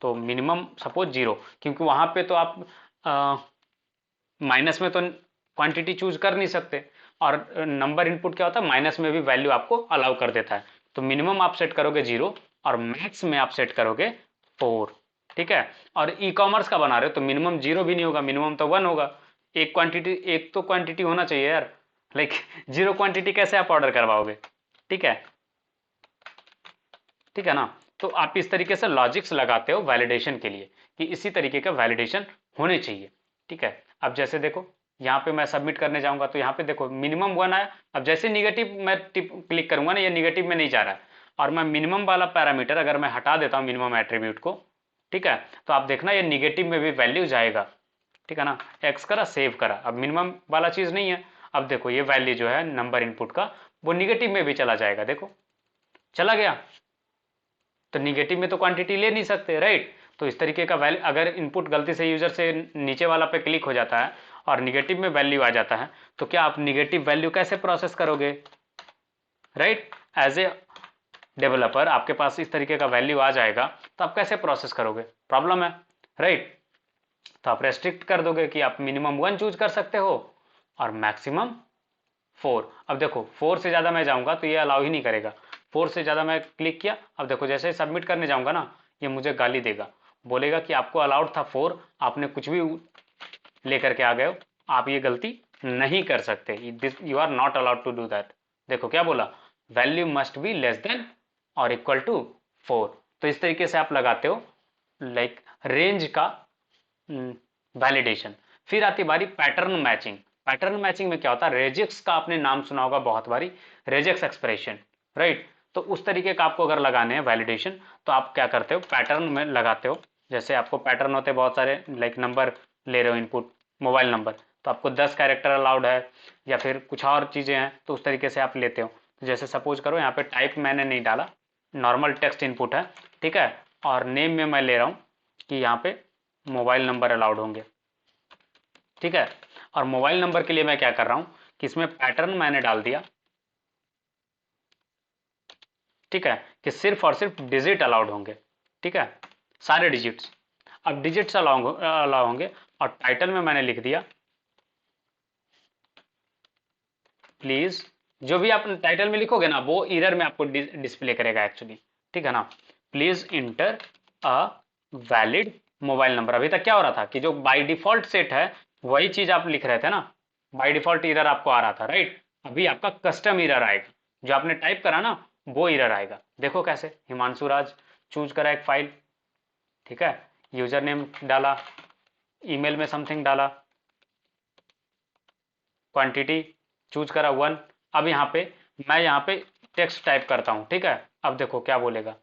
तो मिनिमम सपोज 0, क्योंकि वहाँ पे तो आप माइनस में तो क्वांटिटी चूज कर नहीं सकते, और नंबर इनपुट क्या होता है, माइनस में भी वैल्यू आपको अलाउ कर देता है। तो मिनिमम आप सेट करोगे 0 और मैक्स में आप सेट करोगे 4, ठीक है। और ई कॉमर्स का बना रहे हो तो मिनिमम 0 भी नहीं होगा, मिनिमम तो 1 होगा। एक तो क्वांटिटी होना चाहिए यार, लाइक 0 क्वांटिटी कैसे आप ऑर्डर करवाओगे? ठीक है, ठीक है ना। तो आप इस तरीके से लॉजिक्स लगाते हो वैलिडेशन के लिए कि इसी तरीके का वैलिडेशन होने चाहिए, ठीक है। अब जैसे देखो यहाँ पे मैं सबमिट करने जाऊंगा तो यहाँ पे देखो मिनिमम 1 आया। अब जैसे निगेटिव मैं टिप क्लिक करूंगा ना, ये निगेटिव में नहीं जा रहा है, और मैं मिनिमम वाला पैरामीटर अगर मैं हटा देता हूँ मिनिमम एट्रीब्यूट को, ठीक है, तो आप देखना ये निगेटिव में भी वैल्यू जाएगा, ठीक है ना। एक्स करा, सेव करा, अब मिनिमम वाला चीज नहीं है। अब देखो ये वैल्यू जो है नंबर इनपुट का वो निगेटिव में भी चला जाएगा, देखो चला गया। तो निगेटिव में तो क्वांटिटी ले नहीं सकते, राइट। तो इस तरीके का वैल्यू अगर इनपुट गलती से यूजर से नीचे वाला पे क्लिक हो जाता है और निगेटिव में वैल्यू आ जाता है, तो क्या आप निगेटिव वैल्यू कैसे प्रोसेस करोगे, राइट। एज ए डेवलपर आपके पास इस तरीके का वैल्यू आ जाएगा तो आप कैसे प्रोसेस करोगे, प्रॉब्लम है, राइट। तो आप रेस्ट्रिक्ट कर दोगे कि आप मिनिमम 1 चूज कर सकते हो और मैक्सिमम 4। अब देखो 4 से ज्यादा मैं जाऊंगा तो ये अलाउ ही नहीं करेगा। 4 से ज्यादा मैं क्लिक किया, अब देखो जैसे सबमिट करने जाऊंगा ना, ये मुझे गाली देगा, बोलेगा कि आपको अलाउड था 4, आपने कुछ भी लेकर के आ गए हो, आप ये गलती नहीं कर सकते, you are not allowed to do that. देखो क्या बोला, value must be less than और इक्वल टू 4। तो इस तरीके से आप लगाते हो लाइक रेंज का वैलिडेशन। फिर आती बारी पैटर्न मैचिंग। पैटर्न मैचिंग में क्या होता है, रेजेक्स का आपने नाम सुना होगा बहुत बारी, रेजेक्स एक्सप्रेशन, राइट। तो उस तरीके का आपको अगर लगाने हैं वैलिडेशन तो आप क्या करते हो, पैटर्न में लगाते हो। जैसे आपको पैटर्न होते हैं बहुत सारे, लाइक नंबर ले रहे हो इनपुट, मोबाइल नंबर, तो आपको 10 कैरेक्टर अलाउड है या फिर कुछ और चीज़ें हैं, तो उस तरीके से आप लेते हो। तो जैसे सपोज करो यहाँ पे टाइप मैंने नहीं डाला, नॉर्मल टेक्स्ट इनपुट है, ठीक है, और नेम में मैं ले रहा हूँ कि यहाँ पे मोबाइल नंबर अलाउड होंगे, ठीक है। और मोबाइल नंबर के लिए मैं क्या कर रहा हूं कि इसमें पैटर्न मैंने डाल दिया, ठीक है, कि सिर्फ और सिर्फ डिजिट अलाउड होंगे, ठीक है, सारे डिजिट्स। अब डिजिट्स अलाउ होंगे, और टाइटल में मैंने लिख दिया प्लीज, जो भी आप टाइटल में लिखोगे ना वो इरर में आपको डिस्प्ले करेगा एक्चुअली, ठीक है ना। Please enter a valid mobile number. अभी तक क्या हो रहा था कि जो बाय डिफॉल्ट सेट है वही चीज आप लिख रहे थे ना, बाय डिफॉल्ट इरर आपको आ रहा था, राइट। अभी आपका कस्टम इरर आएगा, जो आपने टाइप करा ना वो इरर आएगा। देखो कैसे, हिमांशु राज चूज करा एक फाइल, ठीक है, यूजर नेम डाला, ईमेल में समथिंग डाला, क्वांटिटी चूज करा 1। अब यहाँ पे मैं यहाँ पे टेक्स्ट टाइप करता हूँ, ठीक है। अब देखो क्या बोलेगा,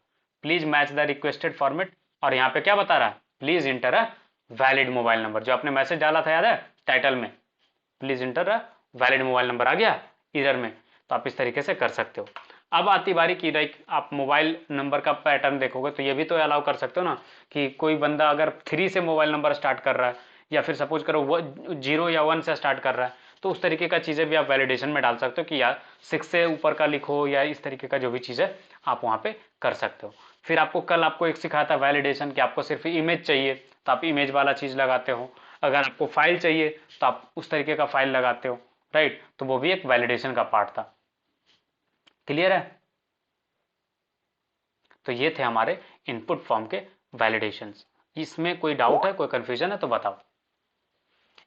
please match the requested format, और यहाँ पे क्या बता रहा है, please enter a valid mobile number, जो आपने मैसेज डाला था याद है टाइटल में, please enter a valid mobile number आ गया इधर में। तो आप इस तरीके से कर सकते हो। अब आती बारी की लाइक आप मोबाइल नंबर का पैटर्न देखोगे तो ये भी तो अलाउ कर सकते हो ना, कि कोई बंदा अगर 3 से मोबाइल नंबर स्टार्ट कर रहा है, या फिर सपोज करो वो 0 या 1 से स्टार्ट कर रहा है, तो उस तरीके का चीज़ें भी आप वैलिडेशन में डाल सकते हो कि यार 6 से ऊपर का लिखो, या इस तरीके का जो भी चीज़ है आप वहाँ पे कर सकते हो। फिर आपको कल आपको एक सिखाया था वैलिडेशन कि आपको सिर्फ इमेज चाहिए तो आप इमेज वाला चीज़ लगाते हो, अगर आपको फाइल चाहिए तो आप उस तरीके का फाइल लगाते हो, राइट। तो वो भी एक वैलिडेशन का पार्ट था, क्लियर है। तो ये थे हमारे इनपुट फॉर्म के वैलिडेशंस। इसमें कोई डाउट है, कोई कंफ्यूजन है तो बताओ,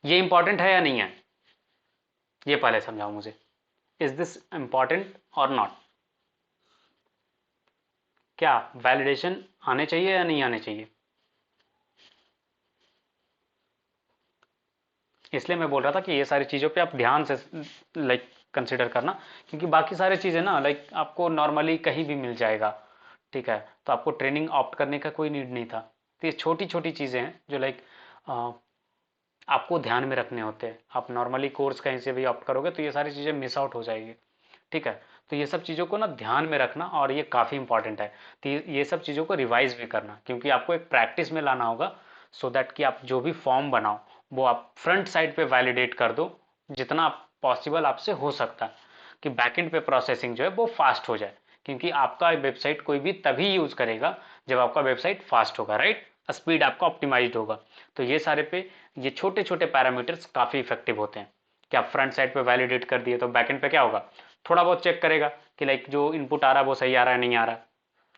ये इंपॉर्टेंट है या नहीं है, ये पहले समझाओ मुझे, इज दिस इंपॉर्टेंट और नॉट। क्या वैलिडेशन आने चाहिए या नहीं आने चाहिए? इसलिए मैं बोल रहा था कि ये सारी चीज़ों पे आप ध्यान से लाइक कंसिडर करना, क्योंकि बाकी सारी चीज़ें ना लाइक आपको नॉर्मली कहीं भी मिल जाएगा, ठीक है, तो आपको ट्रेनिंग ऑप्ट करने का कोई नीड नहीं था। तो ये छोटी छोटी चीज़ें हैं जो लाइक आपको ध्यान में रखने होते हैं। आप नॉर्मली कोर्स कहीं से भी ऑप्ट करोगे तो ये सारी चीज़ें मिस आउट हो जाएगी, ठीक है। तो ये सब चीज़ों को ना ध्यान में रखना, और ये काफ़ी इंपॉर्टेंट है। तो ये सब चीज़ों को रिवाइज भी करना, क्योंकि आपको एक प्रैक्टिस में लाना होगा, सो दैट कि आप जो भी फॉर्म बनाओ वो आप फ्रंट साइड पे वैलिडेट कर दो जितना पॉसिबल आपसे हो सकता है। कि बैकएंड पे प्रोसेसिंग जो है वो फास्ट हो जाए, क्योंकि आपका वेबसाइट कोई भी तभी यूज करेगा जब आपका वेबसाइट फास्ट होगा, राइट, स्पीड आपका ऑप्टिमाइज्ड होगा। तो ये सारे पे ये छोटे छोटे पैरामीटर्स काफ़ी इफेक्टिव होते हैं कि आप फ्रंट साइड पे वैलिडेट कर दिए तो बैकएंड पे क्या होगा, थोड़ा बहुत चेक करेगा कि लाइक जो इनपुट आ रहा है वो सही आ रहा है नहीं आ रहा,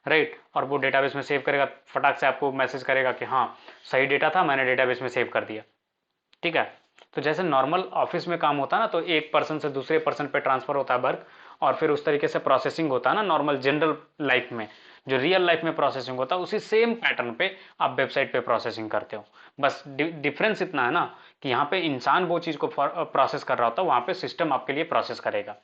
राइट, और वो डेटाबेस में सेव करेगा, फटाक से आपको मैसेज करेगा कि हाँ सही डेटा था, मैंने डेटाबेस में सेव कर दिया, ठीक है। तो जैसे नॉर्मल ऑफिस में काम होता है ना, तो एक पर्सन से दूसरे पर्सन पे ट्रांसफर होता है वर्क, और फिर उस तरीके से प्रोसेसिंग होता है ना नॉर्मल जनरल लाइफ में, जो रियल लाइफ में प्रोसेसिंग होता है, उसी सेम पैटर्न पे आप वेबसाइट पे प्रोसेसिंग करते हो। बस डिफरेंस इतना है ना कि यहाँ पे इंसान वो चीज़ को प्रोसेस कर रहा होता है, वहाँ पे सिस्टम आपके लिए प्रोसेस करेगा,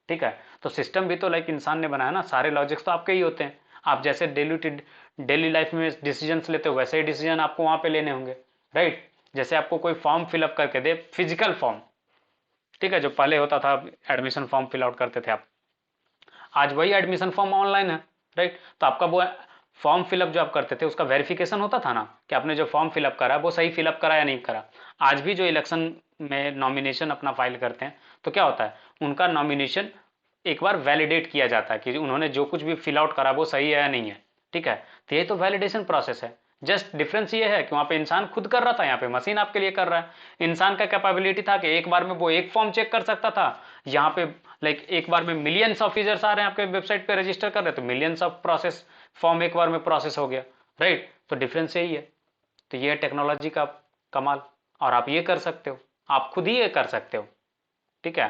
ठीक है। तो सिस्टम भी तो लाइक इंसान ने बनाया ना, सारे लॉजिक्स तो आपके ही होते हैं। आप जैसे डेली लाइफ में डिसीजंस लेते हो, वैसे ही डिसीजन आपको वहाँ पे लेने होंगे, राइट। जैसे आपको कोई फॉर्म फिलअप करके दे, फिजिकल फॉर्म, ठीक है, जो पहले होता था एडमिशन फॉर्म फिल आउट करते थे आप, आज वही एडमिशन फॉर्म ऑनलाइन है, राइट। तो आपका वो फॉर्म फिलअप जो आप करते थे उसका वेरिफिकेशन होता था ना कि आपने जो फॉर्म फिलअप करा वो सही फिलअप करा या नहीं करा। आज भी जो इलेक्शन में नॉमिनेशन अपना फाइल करते हैं तो क्या होता है, उनका नॉमिनेशन एक बार वैलिडेट किया जाता है कि उन्होंने जो कुछ भी फिल आउट करा वो सही है या नहीं है, ठीक है। तो ये तो वैलिडेशन प्रोसेस है। जस्ट डिफरेंस ये है कि वहां पे इंसान खुद कर रहा था, यहाँ पे मशीन आपके लिए कर रहा है। इंसान का कैपेबिलिटी था कि एक बार में वो एक फॉर्म चेक कर सकता था, यहाँ पे लाइक एक बार में मिलियंस ऑफ यूजर्स आ रहे हैं आपके वेबसाइट पे रजिस्टर कर रहे हैं, तो मिलियंस ऑफ प्रोसेस फॉर्म एक बार में प्रोसेस हो गया, राइट। तो डिफरेंस यही है। तो ये है टेक्नोलॉजी का कमाल, और आप ये कर सकते हो, आप खुद ही ये कर सकते हो, ठीक है।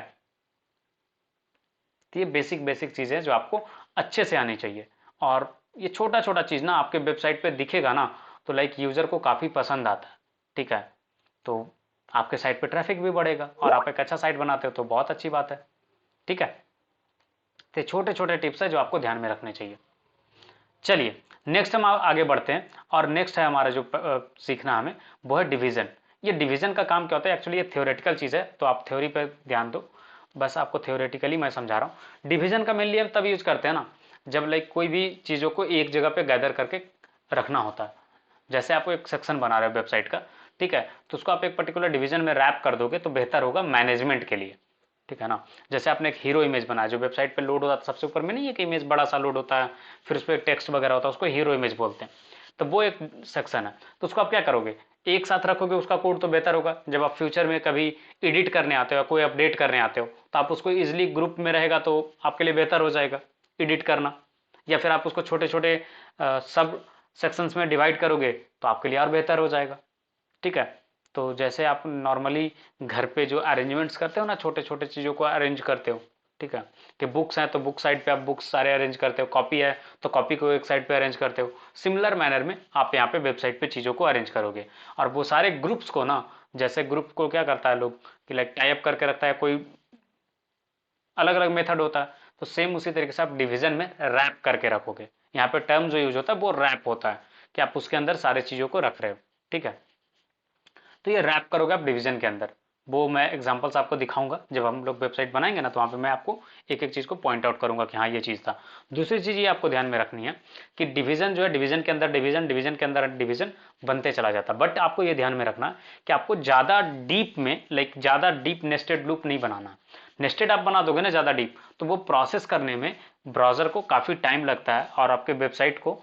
तो ये बेसिक बेसिक चीज़ें जो आपको अच्छे से आनी चाहिए, और ये छोटा छोटा चीज़ ना आपके वेबसाइट पे दिखेगा ना तो लाइक यूज़र को काफ़ी पसंद आता है, ठीक है। तो आपके साइट पे ट्रैफिक भी बढ़ेगा, और आप एक अच्छा साइट बनाते हो तो बहुत अच्छी बात है, ठीक है। तो छोटे छोटे टिप्स है जो आपको ध्यान में रखने चाहिए। चलिए नेक्स्ट हम आगे बढ़ते हैं, और नेक्स्ट है हमारा जो सीखना हमें, वो है डिवीजन। ये डिवीजन का काम क्या होता है, एक्चुअली ये थ्योरेटिकल चीज़ है, तो आप थ्योरी पे ध्यान दो, बस आपको थ्योरेटिकली मैं समझा रहा हूँ। डिवीजन का मेनली हम तब यूज करते हैं ना जब लाइक कोई भी चीज़ों को एक जगह पे गैदर करके रखना होता है। जैसे आपको एक सेक्शन बना रहे हो वेबसाइट का, ठीक है, तो उसको आप एक पर्टिकुलर डिवीजन में रैप कर दोगे तो बेहतर होगा मैनेजमेंट के लिए, ठीक है ना। जैसे आपने एक हीरो इमेज बनाया जो वेबसाइट पे लोड होता है, सबसे ऊपर में नहीं है कि इमेज बड़ा सा लोड होता है, फिर उस पर टेक्स्ट वगैरह होता है, उसको हीरो इमेज बोलते हैं। तो वो एक सेक्शन है, तो उसको आप क्या करोगे, एक साथ रखोगे उसका कोड तो बेहतर होगा। जब आप फ्यूचर में कभी एडिट करने आते हो या कोई अपडेट करने आते हो तो आप उसको इजिली ग्रुप में रहेगा तो आपके लिए बेहतर हो जाएगा एडिट करना। या फिर आप उसको छोटे छोटे सब सेक्शंस में डिवाइड करोगे तो आपके लिए और बेहतर हो जाएगा, ठीक है। तो जैसे आप नॉर्मली घर पे जो अरेंजमेंट्स करते हो ना, छोटे छोटे चीज़ों को अरेंज करते हो, ठीक है, कि बुक्स हैं तो बुक साइड पे आप बुक्स सारे अरेंज करते हो, कॉपी है तो कॉपी को एक साइड पे अरेंज करते हो, सिमिलर मैनर में आप यहाँ पे वेबसाइट पे चीज़ों को अरेंज करोगे। और वो सारे ग्रुप्स को ना, जैसे ग्रुप को क्या करता है लोग कि लाइक टाइप करके रखता है, कोई अलग अलग मेथड होता है, तो सेम उसी तरीके से आप डिवीजन में रैप करके रखोगे। यहाँ पे टर्म जो यूज होता है वो रैप होता है कि आप उसके अंदर सारे चीज़ों को रख रहे हो, ठीक है। तो ये रैप करोगे आप डिवीजन के अंदर, वो मैं एग्जांपल्स आपको दिखाऊंगा जब हम लोग वेबसाइट बनाएंगे ना, तो वहाँ पे मैं आपको एक एक चीज़ को पॉइंट आउट करूंगा कि हाँ ये चीज़ था। दूसरी चीज़ ये आपको ध्यान में रखनी है कि डिवीजन जो है, डिवीजन के अंदर डिवीजन, डिवीजन के अंदर डिवीजन बनते चला जाता है, बट आपको ये ध्यान में रखना कि आपको ज़्यादा डीप में लाइक ज़्यादा डीप नेस्टेड लूप नहीं बनाना। नेस्टेड आप बना दोगे ना ज़्यादा डीप, तो वो प्रोसेस करने में ब्राउज़र को काफ़ी टाइम लगता है और आपके वेबसाइट को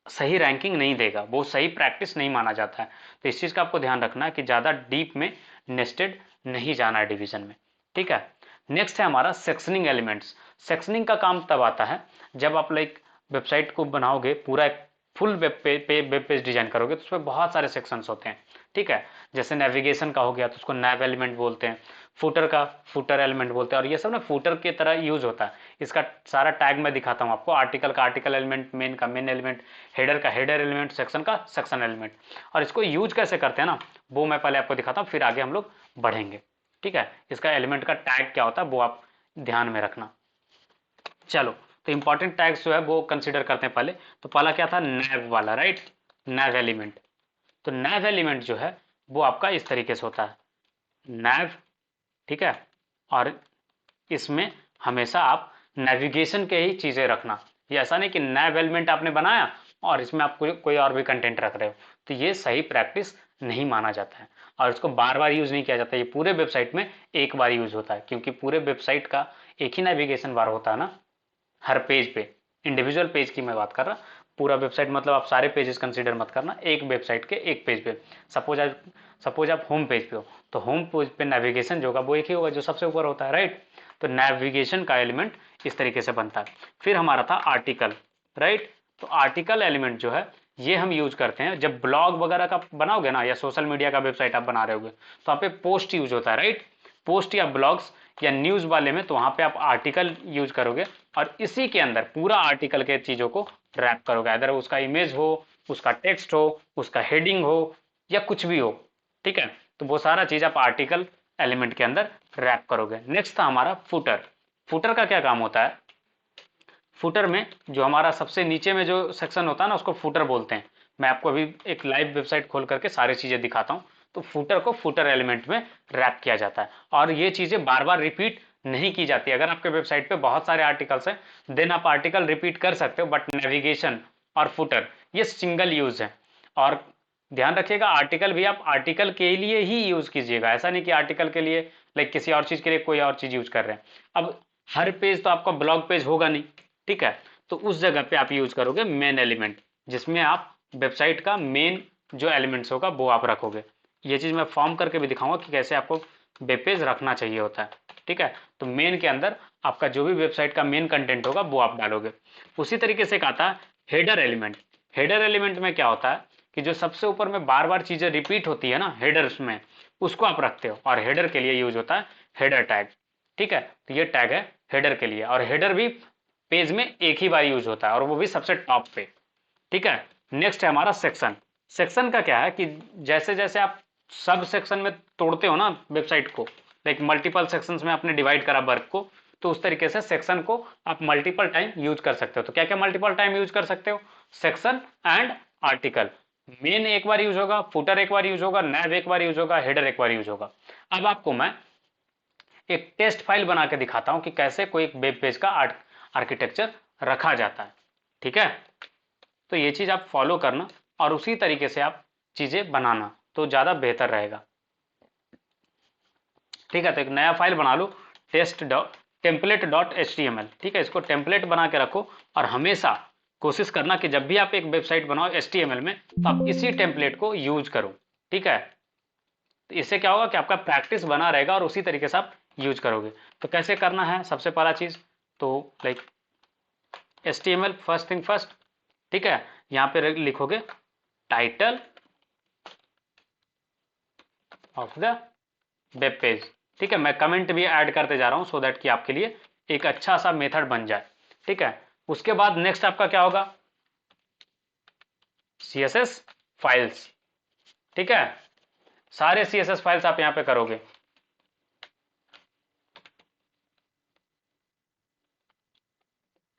सही रैंकिंग नहीं देगा, वो सही प्रैक्टिस नहीं माना जाता है। तो इस चीज़ का आपको ध्यान रखना है कि ज़्यादा डीप में नेस्टेड नहीं जाना है डिवीजन में, ठीक है। नेक्स्ट है हमारा सेक्शनिंग एलिमेंट्स। सेक्शनिंग का काम तब आता है जब आप लाइक वेबसाइट को बनाओगे, पूरा एक फुल वेब पेज डिजाइन करोगे तो उसमें बहुत सारे सेक्शंस होते हैं, ठीक है। जैसे नेविगेशन का हो गया तो उसको नैव एलिमेंट बोलते हैं, फुटर का फुटर एलिमेंट बोलते हैं, और ये सब ना फुटर की तरह यूज होता है। इसका सारा टैग मैं दिखाता हूँ आपको, आर्टिकल का आर्टिकल एलिमेंट, मेन का मेन एलिमेंट, हेडर का हेडर एलिमेंट, सेक्शन का सेक्शन एलिमेंट, और इसको यूज कैसे करते हैं ना वो मैं पहले आपको दिखाता हूँ, फिर आगे हम लोग बढ़ेंगे, ठीक है। इसका एलिमेंट का टैग क्या होता है वो आप ध्यान में रखना। चलो तो इंपॉर्टेंट टैग्स जो है वो कंसिडर करते हैं पहले। तो पहला क्या था, नैव वाला, राइट, नैव एलिमेंट। तो नैव एलिमेंट जो है वो आपका इस तरीके से होता है, नैव, ठीक है। और इसमें हमेशा आप नेविगेशन के ही चीज़ें रखना। ये ऐसा नहीं कि नैव एलिमेंट आपने बनाया और इसमें आप कोई और भी कंटेंट रख रहे हो, तो ये सही प्रैक्टिस नहीं माना जाता है, और इसको बार बार यूज़ नहीं किया जाता। ये पूरे वेबसाइट में एक बार यूज़ होता है, क्योंकि पूरे वेबसाइट का एक ही नेविगेशन बार होता है ना हर पेज पे, इंडिविजुअल पेज की मैं बात कर रहा, पूरा वेबसाइट मतलब आप सारे पेजेस कंसीडर मत करना, एक वेबसाइट के एक पेज पे। सपोज आप होम पेज पे हो, तो होम पेज पे नेविगेशन जो होगा वो एक ही होगा जो सबसे ऊपर होता है, राइट। तो नेविगेशन का एलिमेंट इस तरीके से बनता है। फिर हमारा था आर्टिकल, राइट। तो आर्टिकल एलिमेंट जो है ये हम यूज करते हैं जब ब्लॉग वगैरह का बनाओगे ना, या सोशल मीडिया का वेबसाइट आप बना रहे होगे, तो वहाँ पे पोस्ट यूज होता है, राइट। पोस्ट या ब्लॉग्स या न्यूज वाले में, तो वहां पे आप आर्टिकल यूज करोगे और इसी के अंदर पूरा आर्टिकल के चीजों को रैप करोगे, अगर उसका इमेज हो, उसका टेक्स्ट हो, उसका हेडिंग हो, या कुछ भी हो, ठीक है। तो वो सारा चीज आप आर्टिकल एलिमेंट के अंदर रैप करोगे। नेक्स्ट था हमारा फुटर। फुटर का क्या काम होता है, फुटर में जो हमारा सबसे नीचे में जो सेक्शन होता है ना उसको फुटर बोलते हैं। मैं आपको अभी एक लाइव वेबसाइट खोल करके सारी चीजें दिखाता हूँ। तो फुटर को फुटर एलिमेंट में रैप किया जाता है और ये चीजें बार बार रिपीट नहीं की जाती। अगर आपके वेबसाइट पे बहुत सारे आर्टिकल्स हैं देन आप आर्टिकल रिपीट कर सकते हो, बट नेविगेशन और फुटर ये सिंगल यूज है। और ध्यान रखिएगा आर्टिकल भी आप आर्टिकल के लिए ही यूज कीजिएगा, ऐसा नहीं कि आर्टिकल के लिए लाइक किसी और चीज के लिए कोई और चीज यूज कर रहे हैं। अब हर पेज तो आपका ब्लॉग पेज होगा नहीं, ठीक है। तो उस जगह पे आप यूज करोगे मेन एलिमेंट, जिसमें आप वेबसाइट का मेन जो एलिमेंट्स होगा वो आप रखोगे। ये चीज मैं फॉर्म करके भी दिखाऊंगा कि कैसे आपको वेब पेज रखना चाहिए होता है, ठीक है। तो मेन के अंदर आपका जो भी वेबसाइट का मेन कंटेंट होगा वो आप डालोगे। उसी तरीके से एक आता है हेडर एलिमेंट। हेडर एलिमेंट में क्या होता है कि जो सबसे ऊपर में बार बार चीजें रिपीट होती है ना हेडर्स में, उसको आप रखते हो और हेडर के लिए यूज होता है हेडर टैग, ठीक है। तो ये टैग है हेडर के लिए, और हेडर भी पेज में एक ही बार यूज होता है और वो भी सबसे टॉप पे, ठीक है। नेक्स्ट है हमारा सेक्शन। सेक्शन का क्या है कि जैसे जैसे आप सब सेक्शन में तोड़ते हो ना वेबसाइट को, लाइक मल्टीपल सेक्शंस में आपने डिवाइड करा वर्क को, तो उस तरीके से सेक्शन को आप मल्टीपल टाइम यूज कर सकते हो। तो क्या क्या मल्टीपल टाइम यूज कर सकते हो, सेक्शन एंड आर्टिकल। मेन एक बार यूज होगा, फुटर एक बार यूज होगा, नैव एक बार यूज होगा, हेडर एक बार यूज होगा। अब आपको मैं एक टेस्ट फाइल बना के दिखाता हूं कि कैसे कोई एक वेब पेज का आर्किटेक्चर रखा जाता है, ठीक है। तो ये चीज आप फॉलो करना और उसी तरीके से आप चीजें बनाना तो ज्यादा बेहतर रहेगा, ठीक है। तो एक नया फाइल बना लो टेम्पलेट.html, ठीक है। इसको टेम्पलेट बना के रखो और हमेशा कोशिश करना कि जब भी आप एक वेबसाइट बनाओ HTML में तो आप इसी टेम्पलेट को यूज करो, ठीक है। तो इससे क्या होगा कि आपका प्रैक्टिस बना रहेगा और उसी तरीके से आप यूज करोगे। तो कैसे करना है, सबसे पहला चीज तो like HTML first thing first, ठीक है। यहां पे लिखोगे title of the web page, ठीक है। मैं कमेंट भी ऐड करते जा रहा हूं सो दैट कि आपके लिए एक अच्छा सा मेथड बन जाए, ठीक है। उसके बाद नेक्स्ट आपका क्या होगा, CSS फाइल्स, ठीक है। सारे CSS फाइल्स आप यहां पे करोगे,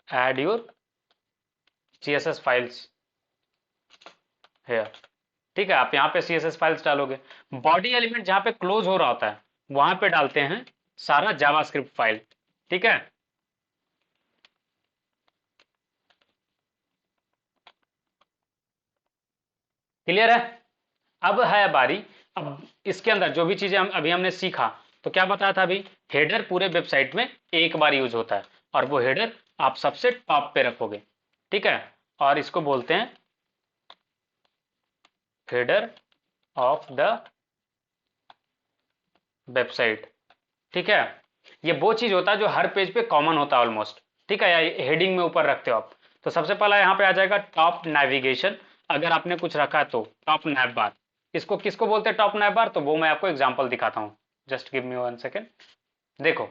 add your CSS files here, ठीक है। आप यहां पे CSS फाइल्स डालोगे। बॉडी एलिमेंट जहां पे क्लोज हो रहा होता है वहां पे डालते हैं सारा जावास्क्रिप्ट फाइल, ठीक है। क्लियर है। अब है बारी, अब इसके अंदर जो भी चीजें हम अभी हमने सीखा, तो क्या बताया था अभी, हेडर पूरे वेबसाइट में एक बार यूज होता है और वो हेडर आप सबसे टॉप पे रखोगे, ठीक है। और इसको बोलते हैं हेडर ऑफ द वेबसाइट, ठीक है। ये वो चीज होता है जो हर पेज पे कॉमन होता है ऑलमोस्ट, ठीक है। या हेडिंग में ऊपर रखते हो आप। तो सबसे पहला यहाँ पे आ जाएगा टॉप नेविगेशन, अगर आपने कुछ रखा है तो टॉप नैव बार। इसको किसको बोलते हैं टॉप नैव बार, तो वो मैं आपको एग्जांपल दिखाता हूँ, जस्ट गिव मी 1 सेकेंड। देखो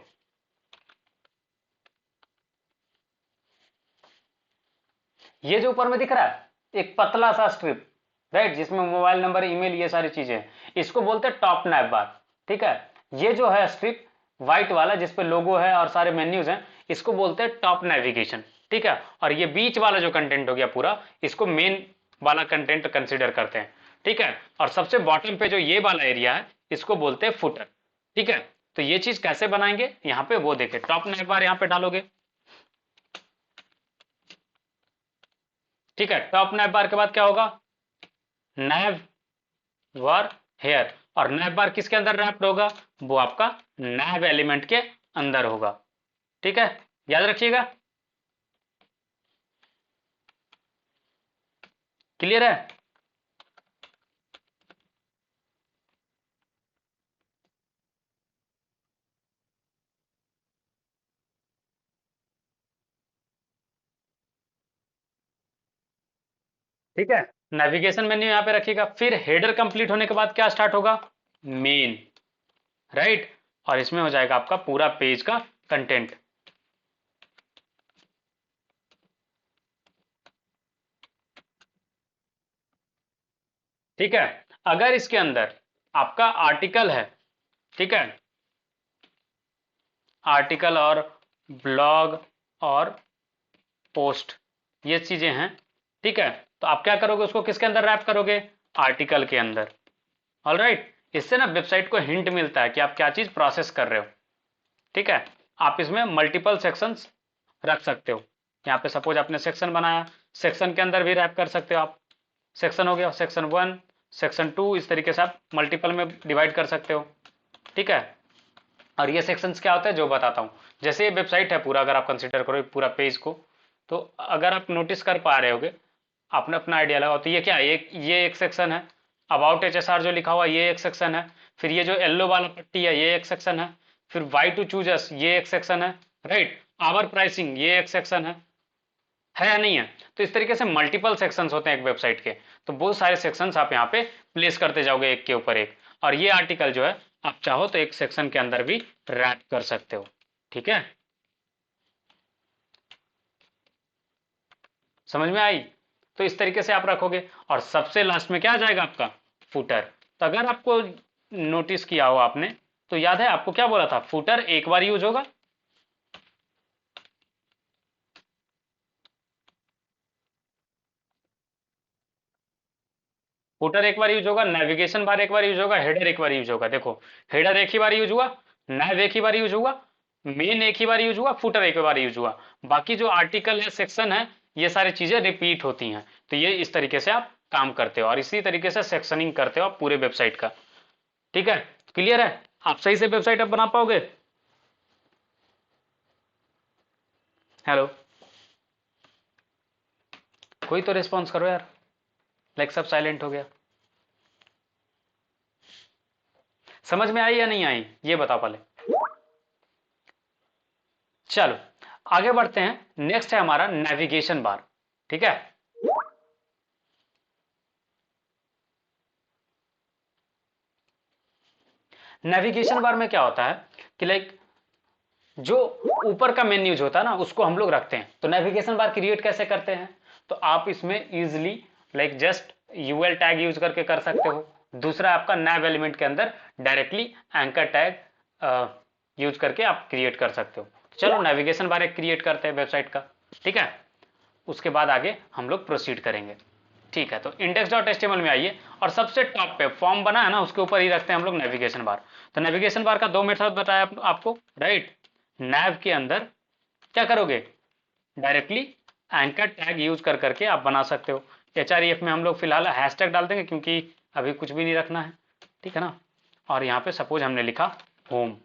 ये जो ऊपर में दिख रहा है एक पतला सा स्ट्रिप, राइट, जिसमें मोबाइल नंबर, ईमेल, ये सारी चीजें हैं, इसको बोलते हैं टॉप नैव बार, ठीक है। ये जो है स्ट्रिप व्हाइट वाला जिसपे लोगो है और सारे मेन्यूज हैं, इसको बोलते हैं टॉप नेविगेशन, ठीक है। और ये बीच वाला जो कंटेंट हो गया पूरा, इसको मेन वाला कंटेंट कंसिडर करते हैं, ठीक है। और सबसे बॉटम पे जो ये वाला एरिया है इसको बोलते हैं फुटर, ठीक है। तो ये चीज कैसे बनाएंगे, यहाँ पे वो देखे टॉप नैव बार यहाँ पे डालोगे, ठीक है। टॉप नैव बार के बाद क्या होगा, नैव बार हेयर, और नैव बार किसके अंदर रैप्ड होगा, वो आपका नैव एलिमेंट के अंदर होगा, ठीक है, याद रखिएगा। क्लियर है? ठीक है, नेविगेशन मेन्यू यहाँ पे रखिएगा। फिर हेडर कंप्लीट होने के बाद क्या स्टार्ट होगा? Main, right. और इसमें हो जाएगा आपका पूरा पेज का कंटेंट। ठीक है, अगर इसके अंदर आपका आर्टिकल है, ठीक है, आर्टिकल और ब्लॉग और पोस्ट, ये चीजें हैं, ठीक है, तो आप क्या करोगे, उसको किसके अंदर रैप करोगे? आर्टिकल के अंदर। ऑल राइट, इससे ना वेबसाइट को हिंट मिलता है कि आप क्या चीज प्रोसेस कर रहे हो। ठीक है, आप इसमें मल्टीपल सेक्शंस रख सकते हो। यहाँ पे सपोज आपने सेक्शन बनाया, सेक्शन के अंदर भी रैप कर सकते हो आप। सेक्शन हो गया, सेक्शन 1, सेक्शन 2, इस तरीके से आप मल्टीपल में डिवाइड कर सकते हो। ठीक है, और ये सेक्शंस क्या होते हैं जो बताता हूँ। जैसे ये वेबसाइट है पूरा, अगर आप कंसिडर करो पूरा पेज को, तो अगर आप नोटिस कर पा रहे होगे, आपने अपना आइडिया लगाओ, तो ये क्या है, ये एक सेक्शन है। अबाउट HSR जो लिखा हुआ ये एक सेक्शन है। फिर ये जो येलो वाला पट्टी है ये एक सेक्शन है। फिर वाई टू चूज अस ये एक सेक्शन है, राइट। आवर प्राइसिंग ये एक सेक्शन है या नहीं है? तो इस तरीके से मल्टीपल सेक्शंस होते हैं एक वेबसाइट के। तो बहुत सारे सेक्शंस आप यहाँ पे प्लेस करते जाओगे एक के ऊपर एक। और ये आर्टिकल जो है आप चाहो तो एक सेक्शन के अंदर भी रैप कर सकते हो। ठीक है, समझ में आई? तो इस तरीके से आप रखोगे। और सबसे लास्ट में क्या आ जाएगा आपका? फुटर। तो अगर आपको नोटिस किया हो आपने, तो याद है आपको क्या बोला था, फुटर एक बार यूज होगा। फुटर एक बार यूज होगा, नेविगेशन बार एक बार यूज होगा, हेडर एक बार यूज होगा। देखो, हेडर एक ही बार यूज हुआ, नैव एक ही बार यूज हुआ, मेन एक ही बार यूज हुआ, फुटर एक बार यूज हुआ। बाकी जो आर्टिकल है, सेक्शन है, ये सारी चीजें रिपीट होती हैं। तो ये इस तरीके से आप काम करते हो और इसी तरीके से सेक्शनिंग करते हो आप पूरे वेबसाइट का। ठीक है, क्लियर है? आप सही से वेबसाइट अब बना पाओगे? हेलो, कोई तो रिस्पॉन्स करो यार, लाइक सब साइलेंट हो गया। समझ में आई या नहीं आई, ये बताओ पहले। चलो आगे बढ़ते हैं। नेक्स्ट है हमारा नेविगेशन बार। ठीक है, नेविगेशन बार में क्या होता है कि लाइक जो ऊपर का मेन्यूज होता है ना, उसको हम लोग रखते हैं। तो नेविगेशन बार क्रिएट कैसे करते हैं? तो आप इसमें easily like just UL tag use करके कर सकते हो। दूसरा आपका नैव एलिमेंट के अंदर डायरेक्टली एंकर टैग यूज करके आप क्रिएट कर सकते हो। चलो नेविगेशन बार एक क्रिएट करते हैं वेबसाइट का। ठीक है, उसके बाद आगे हम लोग प्रोसीड करेंगे। ठीक है, तो index.html में आइए और सबसे टॉप पे फॉर्म बना है ना, उसके ऊपर ही रखते हैं हम लोग नेविगेशन बार। तो नेविगेशन बार का दो मेथड बताया आपको, राइट। नैव के अंदर क्या करोगे, डायरेक्टली एंकर टैग यूज कर करके आप बना सकते हो। HREF में हम लोग फिलहाल हैशटैग डाल देंगे क्योंकि अभी कुछ भी नहीं रखना है। ठीक है ना। और यहाँ पे सपोज हमने लिखा होम।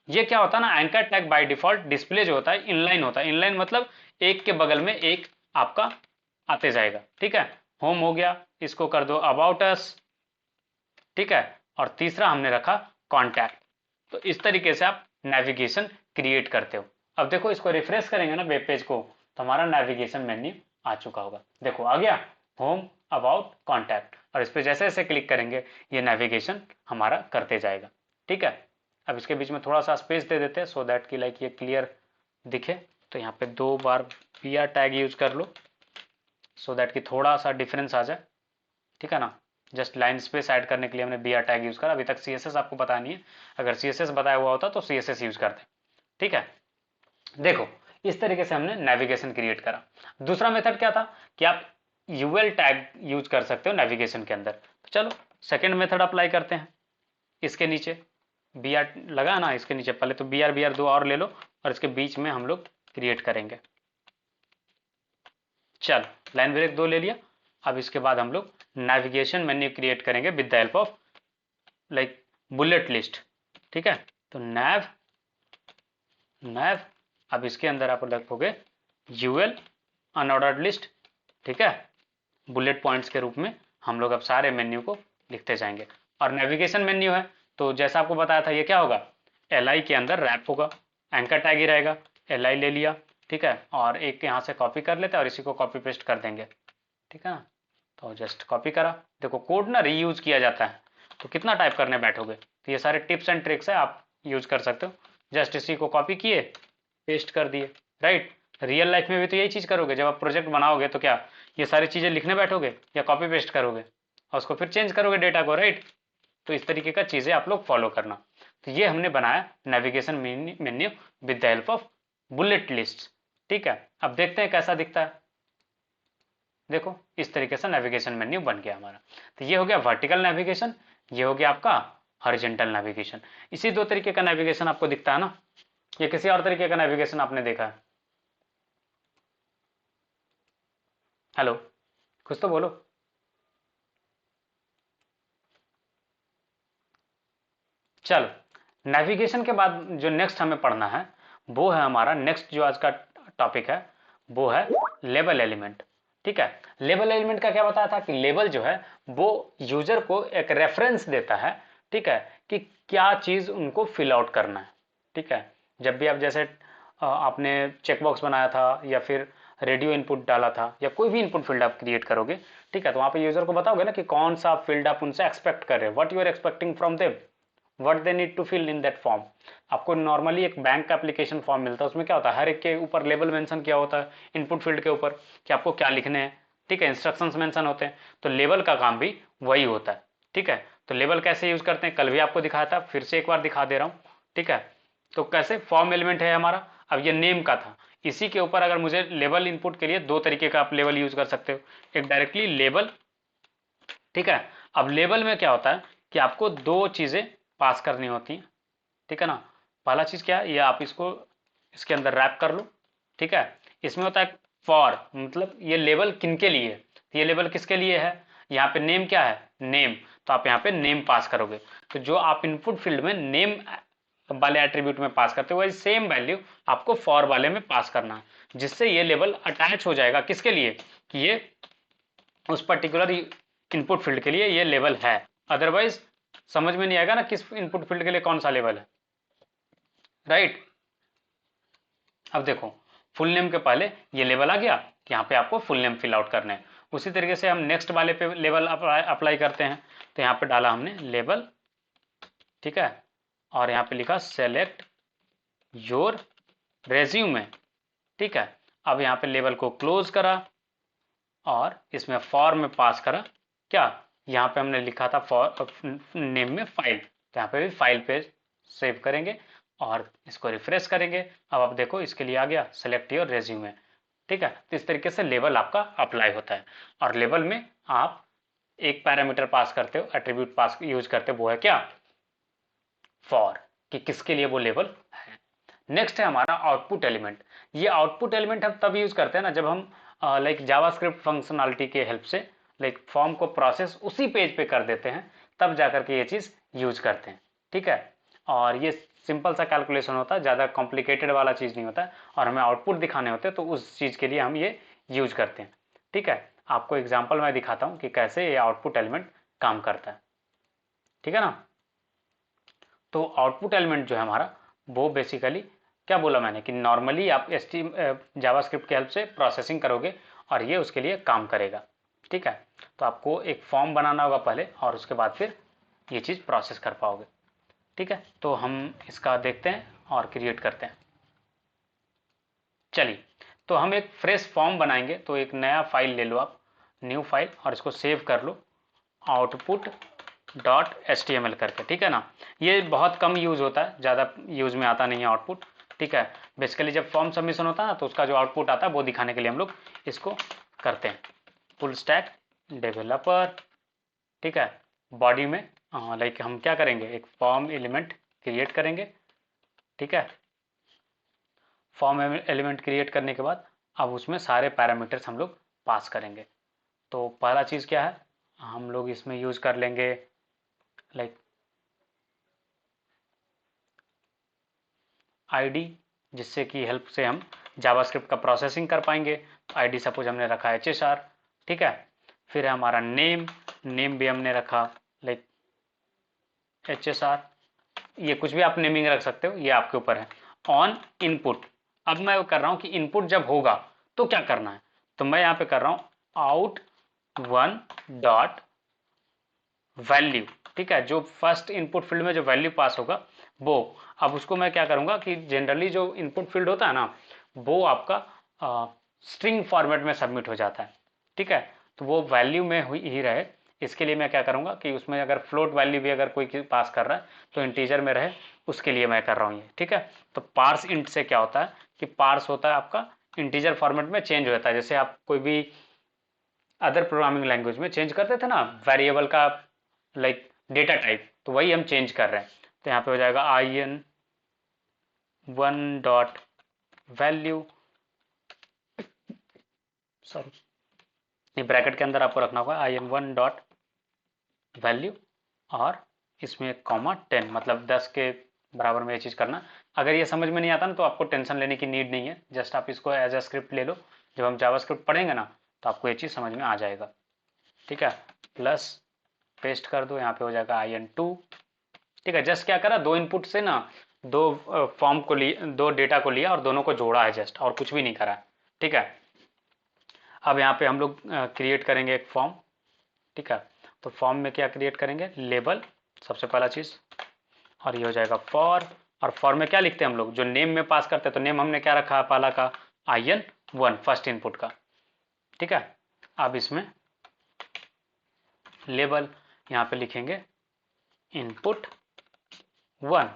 ये क्या होता है ना, anchor tag by default display जो होता है इनलाइन होता है। इनलाइन मतलब एक के बगल में एक आपका आते जाएगा। ठीक है, होम हो गया, इसको कर दो अबाउट अस। ठीक है, और तीसरा हमने रखा कॉन्टैक्ट। तो इस तरीके से आप नेविगेशन क्रिएट करते हो। अब देखो इसको रिफ्रेश करेंगे ना वेब पेज को, तो हमारा नेविगेशन मेन्यू आ चुका होगा। देखो आ गया, होम, अबाउट, कॉन्टैक्ट। और इस पर जैसे जैसे क्लिक करेंगे ये नेविगेशन हमारा करते जाएगा। ठीक है, अब इसके बीच में थोड़ा सा स्पेस दे देते हैं सो दैट कि लाइक ये क्लियर दिखे। तो यहाँ पे 2 बार BR टैग यूज कर लो सो दैट कि थोड़ा सा डिफरेंस आ जाए। ठीक है ना, जस्ट लाइन स्पेस ऐड करने के लिए हमने BR टैग यूज करा। अभी तक CSS आपको पता नहीं है, अगर CSS बताया हुआ होता तो CSS यूज करते। ठीक है, देखो इस तरीके से हमने नेविगेशन क्रिएट करा। दूसरा मेथड क्या था कि आप यूएल टैग यूज कर सकते हो नेविगेशन के अंदर। तो चलो सेकेंड मेथड अप्लाई करते हैं। इसके नीचे BR लगा ना, इसके नीचे पहले तो BR दो और ले लो और इसके बीच में हम लोग क्रिएट करेंगे। चलो लाइन ब्रेक 2 ले लिया। अब इसके बाद हम लोग नेविगेशन मेन्यू क्रिएट करेंगे with the help of like bullet list. ठीक है, तो नैव अब इसके अंदर आप लिखोगे यूएल अनऑर्डर्ड लिस्ट, ठीक है, बुलेट पॉइंट्स के रूप में हम लोग अब सारे मेन्यू को लिखते जाएंगे। और नेविगेशन मेन्यू है तो जैसा आपको बताया था ये क्या होगा, एल के अंदर रैप होगा, एंकर टैग ही रहेगा, एल ले लिया, ठीक है, और एक यहाँ से कॉपी कर लेते हैं और इसी को कॉपी पेस्ट कर देंगे, ठीक है ना। तो जस्ट कॉपी करा, देखो कोड ना रीयूज किया जाता है, तो कितना टाइप करने बैठोगे, तो ये सारे टिप्स एंड ट्रिक्स है, आप यूज कर सकते हो। जस्ट इसी को कॉपी किए, पेस्ट कर दिए, राइट। रियल लाइफ में भी तो यही चीज करोगे, जब आप प्रोजेक्ट बनाओगे तो क्या ये सारी चीजें लिखने बैठोगे या कॉपी पेस्ट करोगे और उसको फिर चेंज करोगे डेटा को, राइट। तो इस तरीके का चीजें आप लोग फॉलो करना। तो ये हमने बनाया navigation menu with the help of bullet list, ठीक है। अब देखते हैं कैसा दिखता है। देखो इस तरीके से नेविगेशन मेन्यू बन गया हमारा। तो ये हो गया वर्टिकल नेविगेशन, ये हो गया आपका हॉरिजॉन्टल नेविगेशन। इसी दो तरीके का नेविगेशन आपको दिखता है ना, ये किसी और तरीके का नेविगेशन आपने देखा है? हेलो, कुछ तो बोलो। चलो, नेविगेशन के बाद जो नेक्स्ट हमें पढ़ना है वो है हमारा नेक्स्ट जो आज का टॉपिक है वो है लेबल एलिमेंट, ठीक है। लेबल एलिमेंट का क्या बताया था कि लेबल जो है वो यूजर को एक रेफरेंस देता है, ठीक है, कि क्या चीज उनको फिल आउट करना है, ठीक है। जब भी आप जैसे आपने चेकबॉक्स बनाया था या फिर रेडियो इनपुट डाला था या कोई भी इनपुट फील्ड आप क्रिएट करोगे, ठीक है, तो वहां पे यूजर को बताओगे ना कि कौन सा फील्ड आप उनसे एक्सपेक्ट कर रहे हो, what you are expecting from them, what they need to fill in that form. आपको नॉर्मली एक बैंक का एप्लीकेशन फॉर्म मिलता है, उसमें क्या होता है हर एक के ऊपर लेबल मेंशन किया होता है इनपुट फील्ड के ऊपर कि आपको क्या लिखने हैं, ठीक है, इंस्ट्रक्शंस मेंशन होते हैं। तो लेबल का काम भी वही होता है, ठीक है। तो लेबल कैसे यूज करते हैं कल भी आपको दिखाया था, फिर से एक बार दिखा दे रहा हूँ, ठीक है। तो कैसे फॉर्म एलिमेंट है हमारा, अब ये नेम का था, इसी के ऊपर अगर मुझे लेबल इनपुट के लिए दो तरीके का आप लेबल यूज कर सकते हो, एक डायरेक्टली लेबल, ठीक है। अब लेबल में क्या होता है कि आपको दो चीजें पास करनी होती हैं, ठीक है ना। पहला चीज क्या है, ये आप इसको इसके अंदर रैप कर लो, ठीक है। इसमें होता है फॉर, मतलब ये लेबल किनके लिए है, ये लेबल किसके लिए है, यहाँ पे नेम क्या है, नेम, तो आप यहाँ पे नेम पास करोगे। तो जो आप इनपुट फील्ड में नेम वाले एट्रीब्यूट में पास करते हो वही सेम वैल्यू आपको फॉर वाले में पास करना है, जिससे ये लेबल अटैच हो जाएगा किसके लिए, कि ये उस पर्टिकुलर इनपुट फील्ड के लिए ये लेवल है। अदरवाइज समझ में नहीं आएगा ना किस इनपुट फील्ड के लिए कौन सा लेवल है, राइट। अब देखो फुल नेम के पहले ये लेवल आ गया, यहाँ पे आपको फुल नेम फिल आउट करने हैं। उसी तरीके से हम नेक्स्ट वाले पे लेवल अप्लाई करते हैं, तो यहाँ पे डाला हमने लेवल, ठीक है, और यहाँ पे लिखा सेलेक्ट योर रेज्यूमे, ठीक है। अब यहाँ पे लेवल को क्लोज करा और इसमें फॉर में पास करा क्या, यहाँ पे हमने लिखा था फॉर नेम में फाइल, तो यहाँ पे भी फाइल पे सेव करेंगे और इसको रिफ्रेश करेंगे। अब आप देखो इसके लिए आ गया सेलेक्ट योर रेज्यूमे, ठीक है। तो इस तरीके से लेवल आपका अप्लाई होता है। और लेवल में आप एक पैरामीटर पास करते हो, एट्रीब्यूट पास यूज करते हो, वो है क्या, फॉर, कि किसके लिए वो लेवल है। नेक्स्ट है हमारा आउटपुट एलिमेंट। ये आउटपुट एलिमेंट हम तब यूज करते हैं ना जब हम लाइक जावास्क्रिप्ट फंक्शनलिटी के हेल्प से लाइक फॉर्म को प्रोसेस उसी पेज पे कर देते हैं, तब जाकर के ये चीज यूज करते हैं, ठीक है। और ये सिंपल सा कैलकुलेशन होता है, ज़्यादा कॉम्प्लिकेटेड वाला चीज़ नहीं होता है, और हमें आउटपुट दिखाने होते हैं तो उस चीज़ के लिए हम ये यूज करते हैं, ठीक है। आपको एग्जाम्पल मैं दिखाता हूँ कि कैसे ये आउटपुट एलिमेंट काम करता है, ठीक है ना। तो आउटपुट एलिमेंट जो है हमारा वो बेसिकली क्या बोला मैंने कि नॉर्मली आप जावास्क्रिप्ट के हेल्प से प्रोसेसिंग करोगे और ये उसके लिए काम करेगा, ठीक है। तो आपको एक फॉर्म बनाना होगा पहले और उसके बाद फिर ये चीज़ प्रोसेस कर पाओगे, ठीक है। तो हम इसका देखते हैं और क्रिएट करते हैं। चलिए, तो हम एक फ्रेश फॉर्म बनाएंगे, तो एक नया फाइल ले लो आप, न्यू फाइल, और इसको सेव कर लो आउटपुट डॉट HTML करके, ठीक है ना। ये बहुत कम यूज होता है, ज़्यादा यूज में आता नहीं है आउटपुट, ठीक है। बेसिकली जब फॉर्म सबमिशन होता है ना तो उसका जो आउटपुट आता है वो दिखाने के लिए हम लोग इसको करते हैं। फुल स्टैक डेवलपर, ठीक है। बॉडी में लाइक हम क्या करेंगे, एक फॉर्म एलिमेंट क्रिएट करेंगे, ठीक है। फॉर्म एलिमेंट क्रिएट करने के बाद अब उसमें सारे पैरामीटर्स हम लोग पास करेंगे। तो पहला चीज़ क्या है, हम लोग इसमें यूज कर लेंगे लाइक आईडी जिससे कि हेल्प से हम जावास्क्रिप्ट का प्रोसेसिंग कर पाएंगे। तो आईडी सपोज हमने रखा है HSR, ठीक है। फिर है हमारा नेम, नेम भी हमने रखा लाइक HSR, ये कुछ भी आप नेमिंग रख सकते हो, ये आपके ऊपर है। ऑन इनपुट, अब मैं कर रहा हूं कि इनपुट जब होगा तो क्या करना है, तो मैं यहां पे कर रहा हूं आउट वन डॉट वैल्यू, ठीक है। जो फर्स्ट इनपुट फील्ड में जो वैल्यू पास होगा वो, अब उसको मैं क्या करूंगा कि जनरली जो इनपुट फील्ड होता है ना वो आपका स्ट्रिंग फॉर्मेट में सबमिट हो जाता है, ठीक है। तो वो वैल्यू में ही रहे, इसके लिए मैं क्या करूंगा कि उसमें अगर फ्लोट वैल्यू भी अगर कोई पास कर रहा है तो इंटीजर में रहे, उसके लिए मैं कर रहा हूँ ये, ठीक है। तो पार्स इंट से क्या होता है कि पार्स होता है आपका इंटीजर फॉर्मेट में चेंज होता है, जैसे आप कोई भी अदर प्रोग्रामिंग लैंग्वेज में चेंज करते थे ना वेरिएबल का लाइक डेटा टाइप, तो वही हम चेंज कर रहे हैं। तो यहाँ पे हो जाएगा in1 डॉट वैल्यू, सॉरी ये ब्रैकेट के अंदर आपको रखना होगा in1 डॉट वैल्यू, और इसमें कॉमा 10, मतलब 10 के बराबर में ये चीज़ करना। अगर ये समझ में नहीं आता ना तो आपको टेंशन लेने की नीड नहीं है, जस्ट आप इसको एज अ स्क्रिप्ट ले लो, जब हम जावास्क्रिप्ट पढ़ेंगे ना तो आपको ये चीज़ समझ में आ जाएगा, ठीक है। प्लस पेस्ट कर दो, यहाँ पे हो जाएगा in2, ठीक है। जस्ट क्या करा, दो इनपुट से ना दो फॉर्म को लिए, दो डेटा को लिया और दोनों को जोड़ा है जस्ट, और कुछ भी नहीं करा, ठीक है। अब यहाँ पे हम लोग क्रिएट करेंगे एक फॉर्म, ठीक है। तो फॉर्म में क्या क्रिएट करेंगे, लेबल सबसे पहला चीज़, और ये हो जाएगा फॉर, और फॉर में क्या लिखते हैं हम लोग, जो नेम में पास करते हैं, तो नेम हमने क्या रखा है पहला का in1 फर्स्ट इनपुट का, ठीक है। अब इसमें लेबल यहाँ पे लिखेंगे इनपुट 1,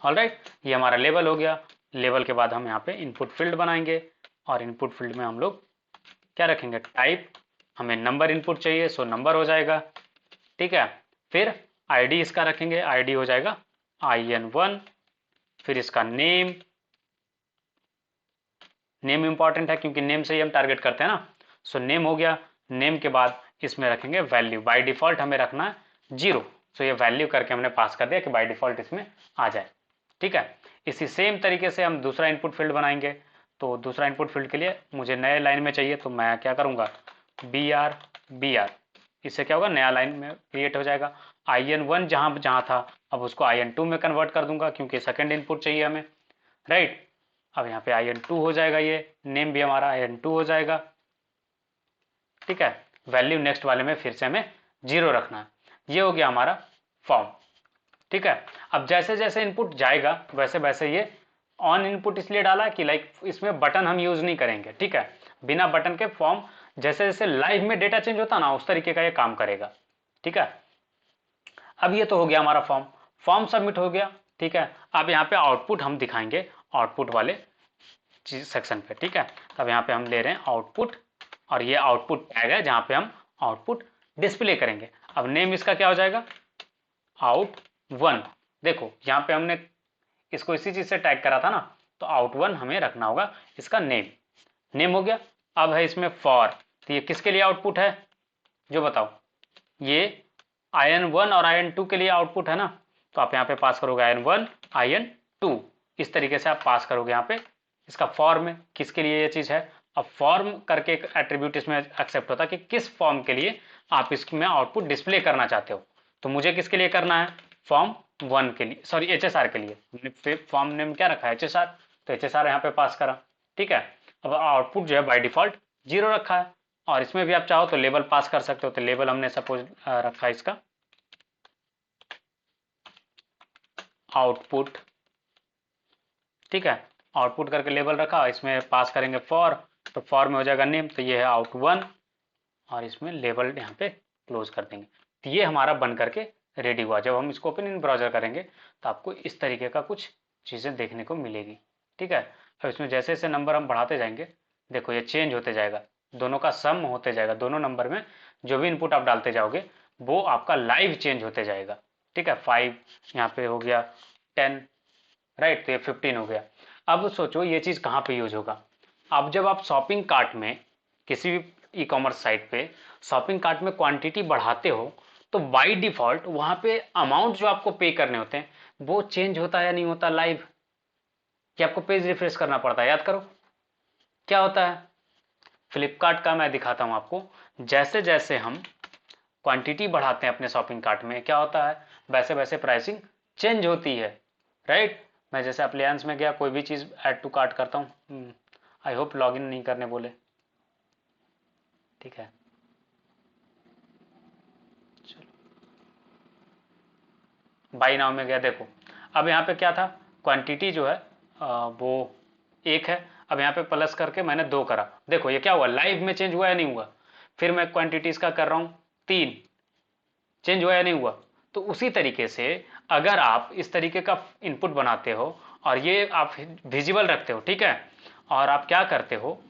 ऑलराइट, ये हमारा लेवल हो गया। लेवल के बाद हम यहाँ पे इनपुट फील्ड बनाएंगे, और इनपुट फील्ड में हम लोग क्या रखेंगे, टाइप, हमें नंबर इनपुट चाहिए सो नंबर हो जाएगा, ठीक है। फिर आईडी इसका रखेंगे, आईडी हो जाएगा in1, फिर इसका नेम, नेम इंपॉर्टेंट है क्योंकि नेम से ही हम टारगेट करते हैं ना, सो नेम हो गया। नेम के बाद इसमें रखेंगे वैल्यू, बाय डिफॉल्ट हमें रखना है 0, सो ये वैल्यू करके हमने पास कर दिया कि बाय डिफॉल्ट इसमें आ जाए, ठीक है। इसी सेम तरीके से हम दूसरा इनपुट फील्ड बनाएंगे, तो दूसरा इनपुट फील्ड के लिए मुझे नए लाइन में चाहिए, तो मैं क्या करूंगा br, इससे क्या होगा, नया लाइन में क्रिएट हो जाएगा। in1 जहां जहां था अब उसको in2 में कन्वर्ट कर दूंगा क्योंकि सेकंड इनपुट चाहिए हमें, राइट। अब यहाँ पे in2 हो जाएगा, ये नेम भी हमारा in2 हो जाएगा, ठीक है। वैल्यू नेक्स्ट वाले में फिर से हमें 0 रखना है, ये हो गया हमारा फॉर्म, ठीक है। अब जैसे जैसे इनपुट जाएगा वैसे वैसे ये ऑन इनपुट इसलिए डाला कि लाइक इसमें बटन हम यूज नहीं करेंगे, ठीक है। बिना बटन के फॉर्म जैसे जैसे लाइव में डेटा चेंज होता ना उस तरीके का ये काम करेगा, ठीक है। अब ये तो हो गया हमारा फॉर्म, फॉर्म सबमिट हो गया, ठीक है। अब यहाँ पे आउटपुट हम दिखाएंगे आउटपुट वाले सेक्शन पे, ठीक है। अब यहाँ पे हम ले रहे हैं आउटपुट, और ये आउटपुट टैग है जहाँ पे हम आउटपुट डिस्प्ले करेंगे। अब नेम इसका क्या हो जाएगा, out1, देखो यहाँ पे हमने इसको इसी चीज से टैग करा था ना, तो out1 हमें रखना होगा इसका नेम, नेम हो गया। अब है इसमें फॉर, तो ये किसके लिए आउटपुट है जो बताओ, ये in1 और in2 के लिए आउटपुट है ना, तो आप यहाँ पे पास करोगे in1 in2, इस तरीके से आप पास करोगे यहाँ पे इसका फॉर्म में किसके लिए ये चीज है। अब फॉर्म करके एक एट्रीब्यूट इसमें एक्सेप्ट होता है कि किस फॉर्म के लिए आप इसमें आउटपुट डिस्प्ले करना चाहते हो, तो मुझे किसके लिए करना है, फॉर्म 1 के लिए, सॉरी HSR के लिए, हमने फॉर्म नेम क्या रखा है HSR, तो HSR यहाँ पे पास करा, ठीक है। अब आउटपुट जो है बाय डिफॉल्ट 0 रखा है, और इसमें भी आप चाहो तो लेबल पास कर सकते हो, तो लेबल हमने सपोज रखा है इसका आउटपुट, ठीक है। आउटपुट करके लेबल रखा, इसमें पास करेंगे फॉर, तो फॉर में हो जाएगा नेम, तो ये है out1, और इसमें लेबल यहाँ पे क्लोज कर देंगे। तो ये हमारा बन करके रेडी हुआ। जब हम इसको ओपन इन ब्राउजर करेंगे तो आपको इस तरीके का कुछ चीज़ें देखने को मिलेगी, ठीक है। अब इसमें जैसे जैसे नंबर हम बढ़ाते जाएंगे, देखो ये चेंज होते जाएगा, दोनों का सम होते जाएगा, दोनों नंबर में जो भी इनपुट आप डालते जाओगे वो आपका लाइव चेंज होते जाएगा, ठीक है। 5 यहाँ पे हो गया 10, राइट, तो ये 15 हो गया। अब सोचो ये चीज़ कहाँ पे यूज होगा, अब जब आप शॉपिंग कार्ट में किसी भी ई कॉमर्स साइट पे शॉपिंग कार्ट में क्वांटिटी बढ़ाते हो, तो बाय डिफॉल्ट वहां पे अमाउंट जो आपको पे करने होते हैं वो चेंज होता है या नहीं होता लाइव, कि आपको पेज रिफ्रेश करना पड़ता है? याद करो क्या होता है। फ्लिपकार्ट का मैं दिखाता हूं आपको, जैसे जैसे हम क्वांटिटी बढ़ाते हैं अपने शॉपिंग कार्ट में, क्या होता है, वैसे वैसे प्राइसिंग चेंज होती है, राइट। मैं जैसे अप्लायंस में गया, कोई भी चीज़ ऐड टू कार्ट करता हूँ, आई होप लॉगिन नहीं करने बोले, ठीक है। बाई नाउ में गया, देखो अब यहाँ पे क्या था, क्वांटिटी जो है वो 1 है, अब यहाँ पे प्लस करके मैंने 2 करा, देखो ये क्या हुआ, लाइव में चेंज हुआ या नहीं हुआ। फिर मैं क्वांटिटीज का कर रहा हूँ 3, चेंज हुआ या नहीं हुआ। तो उसी तरीके से अगर आप इस तरीके का इनपुट बनाते हो और ये आप विजिबल रखते हो, ठीक है, और आप क्या करते हो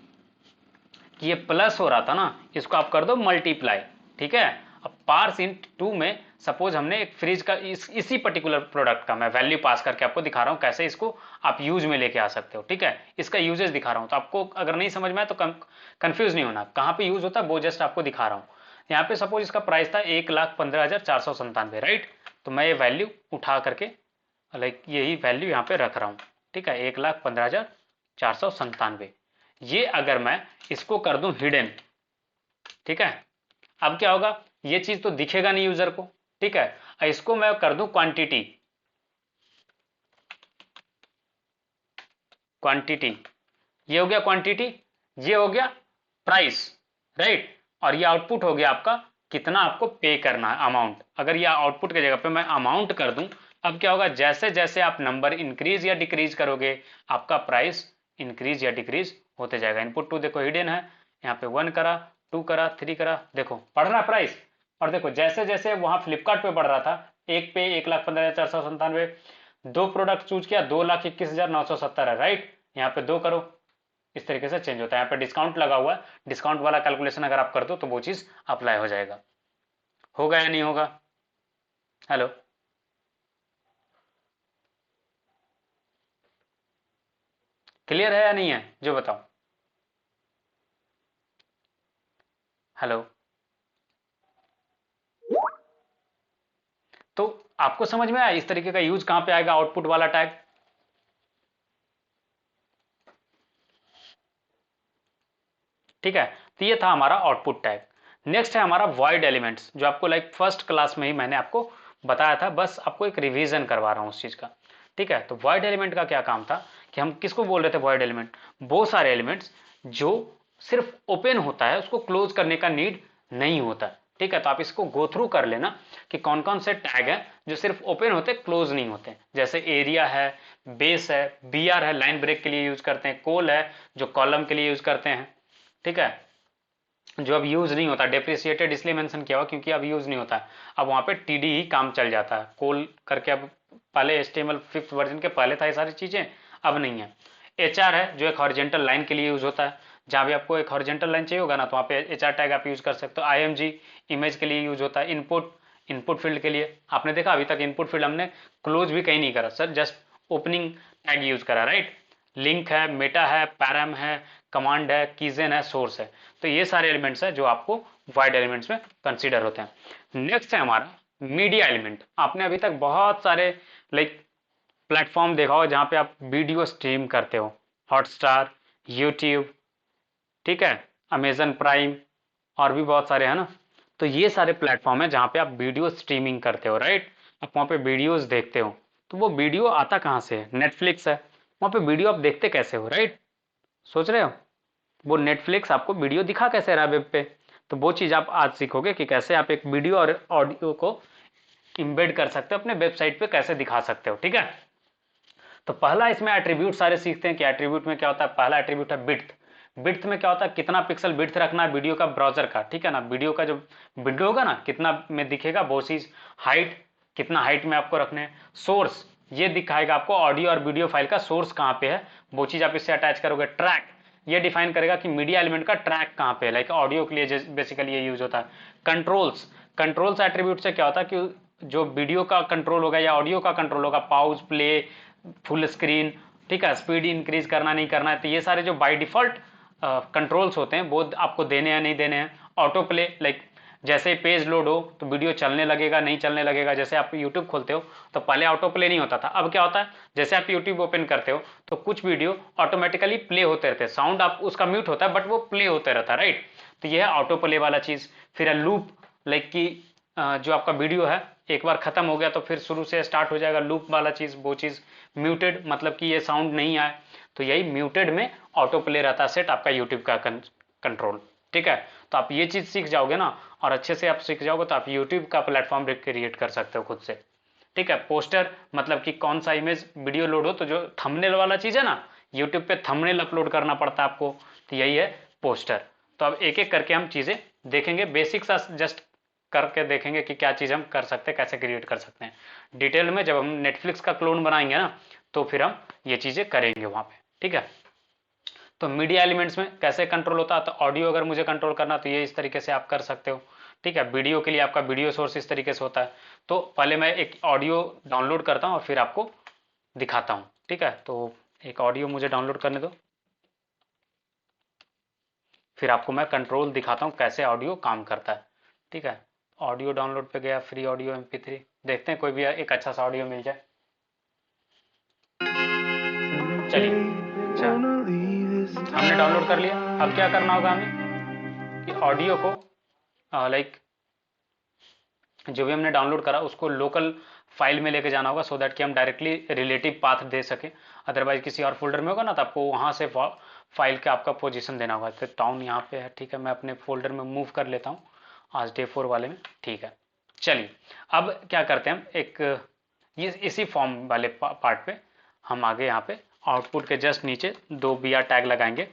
कि ये प्लस हो रहा था ना, इसको आप कर दो मल्टीप्लाई, ठीक है। अब पार्स इन 2 में सपोज हमने एक फ्रिज का इसी पर्टिकुलर प्रोडक्ट का मैं वैल्यू पास करके आपको दिखा रहा हूं कैसे इसको आप यूज में लेके आ सकते हो, ठीक है। इसका यूजेस दिखा रहा हूं, तो आपको अगर नहीं समझ में आए तो कंफ्यूज नहीं होना, कहां पे यूज होता है वो जस्ट आपको दिखा रहा हूं। यहाँ पे सपोज इसका प्राइस था 1,15,497, राइट। तो मैं ये वैल्यू उठा करके लाइक यही वैल्यू यहाँ पे रख रहा हूँ, ठीक है, 1,15,497। ये अगर मैं इसको कर दूं हिडन, ठीक है, अब क्या होगा, ये चीज तो दिखेगा नहीं यूजर को, ठीक है। इसको मैं कर दूं क्वांटिटी, क्वांटिटी, ये हो गया क्वांटिटी, ये हो गया प्राइस, राइट। और ये आउटपुट हो गया आपका कितना आपको पे करना है, अमाउंट। अगर ये आउटपुट की जगह पे मैं अमाउंट कर दूं, अब क्या होगा, जैसे जैसे आप नंबर इंक्रीज या डिक्रीज करोगे आपका प्राइस इंक्रीज या डिक्रीज होते जाएगा। इनपुट 2 देखो हिडन है, यहाँ पे 1 करा, 2 करा, 3 करा, देखो बढ़ रहा प्राइस। और देखो जैसे जैसे वहां फ्लिपकार्ट पे बढ़ रहा था, एक पे 1,15,497, 2 प्रोडक्ट चूज किया, 2,21,970 है, राइट। यहाँ पे 2 करो, इस तरीके से चेंज होता है। यहाँ पे डिस्काउंट लगा हुआ है, डिस्काउंट वाला कैलकुलेशन अगर आप कर दो तो वो चीज अप्लाई हो जाएगा। होगा या नहीं होगा? हेलो, क्लियर है या नहीं है, जो बताओ। हेलो, तो आपको समझ में आया इस तरीके का यूज कहां पे आएगा, आउटपुट वाला टैग। ठीक है, तो ये था हमारा आउटपुट टैग। नेक्स्ट है हमारा वॉइड एलिमेंट्स, जो आपको लाइक फर्स्ट क्लास में ही मैंने आपको बताया था, बस आपको एक रिवीजन करवा रहा हूं उस चीज का। ठीक है, तो वॉइड एलिमेंट का क्या काम था कि हम किसको बोल रहे थे वॉइड एलिमेंट, वो सारे एलिमेंट्स जो सिर्फ ओपन होता है, उसको क्लोज करने का नीड नहीं होता। ठीक है, तो आप इसको गो थ्रू कर लेना कि कौन कौन से टैग हैं जो सिर्फ ओपन होते क्लोज नहीं होते। जैसे एरिया है, बेस है, बी आर है, लाइन ब्रेक के लिए यूज करते हैं, कोल है जो कॉलम के लिए यूज करते हैं, ठीक है, जो अब यूज नहीं होता, डेप्रिसिएटेड इसलिए मेंशन किया हुआ क्योंकि अब यूज नहीं होता है, अब वहां पे टीडी ही काम चल जाता है, कोल करके। अब पहले HTML 5th वर्जन के पहले था ये सारी चीजें, अब नहीं है। HR है जो एक हॉरिजेंटल लाइन के लिए यूज होता है, जहां भी आपको एक हॉरिजेंटल लाइन चाहिए होगा ना, तो वहां पे HR टैग आप यूज कर सकते हो। IMG इमेज के लिए यूज होता है। इनपुट फील्ड के लिए आपने देखा अभी तक इनपुट फील्ड हमने क्लोज भी कहीं नहीं करा sir, just opening tag use करा, राइट। लिंक है, मेटा है, पैराम है, कमांड है, कीजेन है, सोर्स है। तो ये सारे एलिमेंट्स हैं जो आपको वाइड एलिमेंट्स में कंसीडर होते हैं। नेक्स्ट है हमारा मीडिया एलिमेंट। आपने अभी तक बहुत सारे लाइक प्लेटफॉर्म देखा हो जहां पे आप वीडियो स्ट्रीम करते हो, हॉटस्टार, यूट्यूब, ठीक है, अमेजन प्राइम, और भी बहुत सारे है ना। तो ये सारे प्लेटफॉर्म है जहां पे आप वीडियो स्ट्रीमिंग करते हो, राइट। आप वहां पे वीडियोस देखते हो, तो वो वीडियो आता कहां से है, नेटफ्लिक्स है, वहां पे वीडियो आप देखते कैसे हो, राइट, सोच रहे हो। वो नेटफ्लिक्स आपको वीडियो दिखा कैसे रहा वेब पे, तो वो चीज आप आज सीखोगे कि कैसे आप एक वीडियो और ऑडियो को इंबेड कर सकते हो अपने वेबसाइट पे, कैसे दिखा सकते हो, ठीक है। तो पहला इसमें एट्रीब्यूट सारे सीखते हैं कि एट्रीब्यूट में क्या होता है। पहला एट्रीब्यूट है बिड्थ। बिड्थ में क्या होता है, कितना पिक्सल बिड्थ रखना है वीडियो का ब्राउजर का, ठीक है ना। वीडियो का जो विंडो होगा ना, कितना में दिखेगा वो चीज। हाइट, कितना हाइट में आपको रखने हैं। सोर्स, ये दिखाएगा आपको ऑडियो और वीडियो फाइल का सोर्स कहाँ पे है, वो चीज आप इससे अटैच करोगे। ट्रैक, ये डिफाइन करेगा कि मीडिया एलिमेंट का ट्रैक कहाँ पे है, लाइक ऑडियो के लिए बेसिकली ये यूज होता है। कंट्रोल्स, कंट्रोल्स एट्रीब्यूट से क्या होता है कि जो वीडियो का कंट्रोल होगा या ऑडियो का कंट्रोल होगा, पाउज, प्ले, फुल स्क्रीन, ठीक है, स्पीड इंक्रीज करना नहीं करना है, तो ये सारे जो बाय डिफॉल्ट कंट्रोल्स होते हैं वो आपको देने हैं नहीं देने हैं। ऑटो प्ले, लाइक जैसे ही पेज लोड हो तो वीडियो चलने लगेगा, नहीं चलने लगेगा। जैसे आप यूट्यूब खोलते हो तो पहले ऑटो प्ले नहीं होता था, अब क्या होता है, जैसे आप यूट्यूब ओपन करते हो तो कुछ वीडियो ऑटोमेटिकली प्ले होते रहते हैं, साउंड आप उसका म्यूट होता है बट वो प्ले होते रहता है, राइट। तो ये है ऑटो प्ले वाला चीज। फिर है लूप, लाइक कि जो आपका वीडियो है एक बार खत्म हो गया तो फिर शुरू से स्टार्ट हो जाएगा, लूप वाला चीज, वो चीज। म्यूटेड मतलब कि ये साउंड नहीं आए, तो यही म्यूटेड में ऑटो प्ले रहता है सेट आपका यूट्यूब का कंट्रोल, ठीक है। तो आप ये चीज सीख जाओगे ना, और अच्छे से आप सीख जाओगे तो आप यूट्यूब का प्लेटफॉर्म क्रिएट कर सकते हो खुद से, ठीक है। पोस्टर मतलब कि कौन सा इमेज वीडियो लोड हो, तो जो थंबनेल वाला चीज है ना, यूट्यूब पे थंबनेल अपलोड करना पड़ता है आपको, तो यही है पोस्टर। तो अब एक एक करके हम चीजें देखेंगे, बेसिक सा जस्ट करके देखेंगे कि क्या चीज हम कर सकते हैं, कैसे क्रिएट कर सकते हैं। डिटेल में जब हम नेटफ्लिक्स का क्लोन बनाएंगे ना तो फिर हम ये चीजें करेंगे वहां पे, ठीक है। तो मीडिया एलिमेंट्स में कैसे कंट्रोल होता है, तो ऑडियो अगर मुझे कंट्रोल करना तो ये इस तरीके से आप कर सकते हो, ठीक है। वीडियो के लिए आपका वीडियो सोर्स इस तरीके से होता है। तो पहले मैं एक ऑडियो डाउनलोड करता हूँ और फिर आपको दिखाता हूँ, ठीक है। तो एक ऑडियो मुझे डाउनलोड करने दो, फिर आपको मैं कंट्रोल दिखाता हूँ कैसे ऑडियो काम करता है, ठीक है। ऑडियो डाउनलोड पे गया, फ्री ऑडियो MP3, देखते हैं कोई भी एक अच्छा सा ऑडियो मिल जाए। चलिए, अच्छा हमने डाउनलोड कर लिया। अब क्या करना होगा हमें कि ऑडियो को लाइक जो भी हमने डाउनलोड करा उसको लोकल फाइल में लेके जाना होगा, सो दैट कि हम डायरेक्टली रिलेटिव पाथ दे सकें। अदरवाइज किसी और फोल्डर में होगा ना तो आपको वहाँ से फाइल का आपका पोजीशन देना होगा। तो टाउन यहाँ पे है, ठीक है, मैं अपने फोल्डर में मूव कर लेता हूँ आज डे 4 वाले में, ठीक है। चलिए अब क्या करते हैं हम, एक ये इसी फॉर्म वाले पार्ट पे हम आगे यहाँ पे आउटपुट के जस्ट नीचे 2 BR टैग लगाएंगे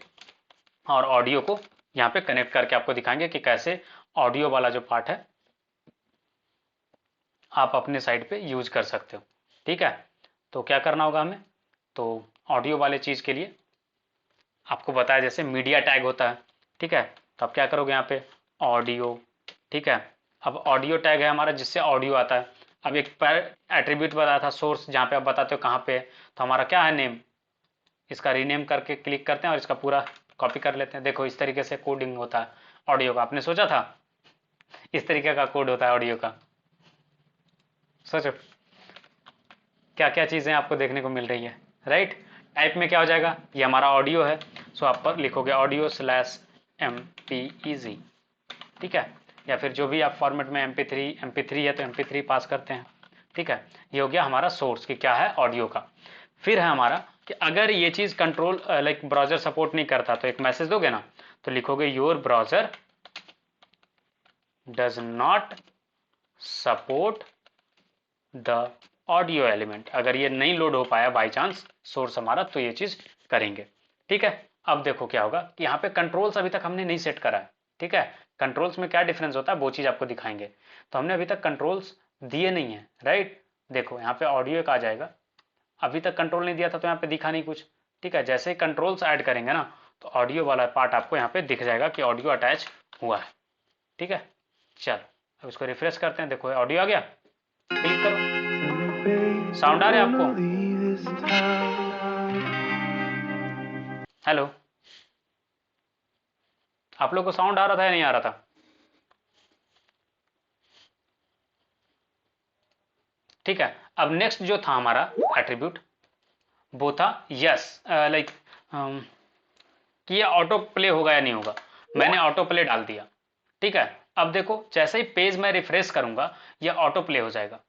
और ऑडियो को यहाँ पे कनेक्ट करके आपको दिखाएंगे कि कैसे ऑडियो वाला जो पार्ट है आप अपने साइड पे यूज कर सकते हो, ठीक है। तो क्या करना होगा हमें, तो ऑडियो वाले चीज के लिए आपको बताया जैसे मीडिया टैग होता है, ठीक है। तो आप क्या करोगे यहाँ पे ऑडियो, ठीक है। अब ऑडियो टैग है हमारा जिससे ऑडियो आता है। अब एक एट्रीब्यूट बताया था सोर्स, जहाँ पे आप बताते हो कहाँ पे है, तो हमारा क्या है नेम, इसका रीनेम करके क्लिक करते हैं और इसका पूरा कॉपी कर लेते हैं। देखो इस तरीके से कोडिंग होता है ऑडियो का, आपने सोचा था इस तरीके का कोड होता है ऑडियो का, सोचो क्या क्या चीजें आपको देखने को मिल रही है, राइट। टाइप में क्या हो जाएगा, ये हमारा ऑडियो है, सो आप पर लिखोगे audio/MPEG, ठीक है। या फिर जो भी आप फॉर्मेट में MP3 है तो MP3 पास करते हैं, ठीक है। ये हो गया हमारा सोर्स कि क्या है ऑडियो का। फिर है हमारा कि अगर ये चीज कंट्रोल लाइक ब्राउजर सपोर्ट नहीं करता तो एक मैसेज दोगे ना, तो लिखोगे your browser does not support the audio element. अगर ये नहीं लोड हो पाया बाई चांस सोर्स हमारा तो ये चीज करेंगे, ठीक है। अब देखो क्या होगा कि यहाँ पे कंट्रोल्स अभी तक हमने नहीं सेट करा है, ठीक है। कंट्रोल्स में क्या डिफरेंस होता है वो चीज आपको दिखाएंगे। तो हमने अभी तक कंट्रोल्स दिए नहीं है, राइट। देखो यहाँ पे ऑडियो एक आ जाएगा, अभी तक कंट्रोल नहीं दिया था तो यहाँ पे दिखा नहीं कुछ, ठीक है। जैसे ही कंट्रोल्स ऐड करेंगे ना तो ऑडियो वाला पार्ट आपको यहाँ पे दिख जाएगा कि ऑडियो अटैच हुआ है, ठीक है। चलो अब इसको रिफ्रेश करते हैं, देखो ऑडियो आ गया, क्लिक करो, साउंड आ रहा है आपको, हेलो, आप लोग को साउंड आ रहा था या नहीं आ रहा था? ठीक है। अब नेक्स्ट जो था हमारा एट्रीब्यूट वो था यस, लाइक कि ये ऑटो प्ले होगा या नहीं होगा। मैंने ऑटो प्ले डाल दिया, ठीक है। अब देखो जैसे ही पेज मैं रिफ्रेश करूंगा ये ऑटो प्ले हो जाएगा,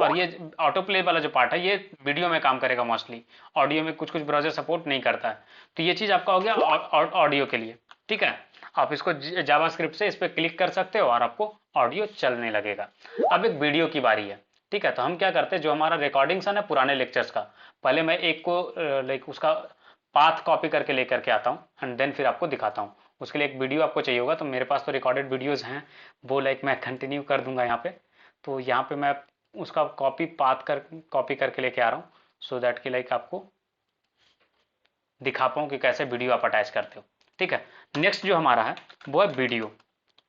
और ये ऑटो प्ले वाला जो पार्ट है ये वीडियो में काम करेगा मोस्टली, ऑडियो में कुछ कुछ ब्राउजर सपोर्ट नहीं करता है। तो ये चीज आपका हो गया ऑडियो के लिए, ठीक है। आप इसको जावास्क्रिप्ट से इस पर क्लिक कर सकते हो और आपको ऑडियो चलने लगेगा। अब एक वीडियो की बारी है, ठीक है। तो हम क्या करते हैं, जो हमारा रिकॉर्डिंग्स है ना पुराने लेक्चर्स का, पहले मैं एक को लाइक उसका पाथ कॉपी करके लेकर के आता हूँ एंड देन फिर आपको दिखाता हूँ। उसके लिए एक वीडियो आपको चाहिए होगा, तो मेरे पास तो रिकॉर्डेड वीडियोज हैं, वो लाइक मैं कंटिन्यू कर दूंगा यहाँ पे। तो यहाँ पे मैं उसका कॉपी करके लेके आ रहा हूँ, सो दैट कि लाइक आपको दिखा पाऊँ कि कैसे वीडियो आप अटैच करते हो, ठीक है। नेक्स्ट जो हमारा है वो है वीडियो,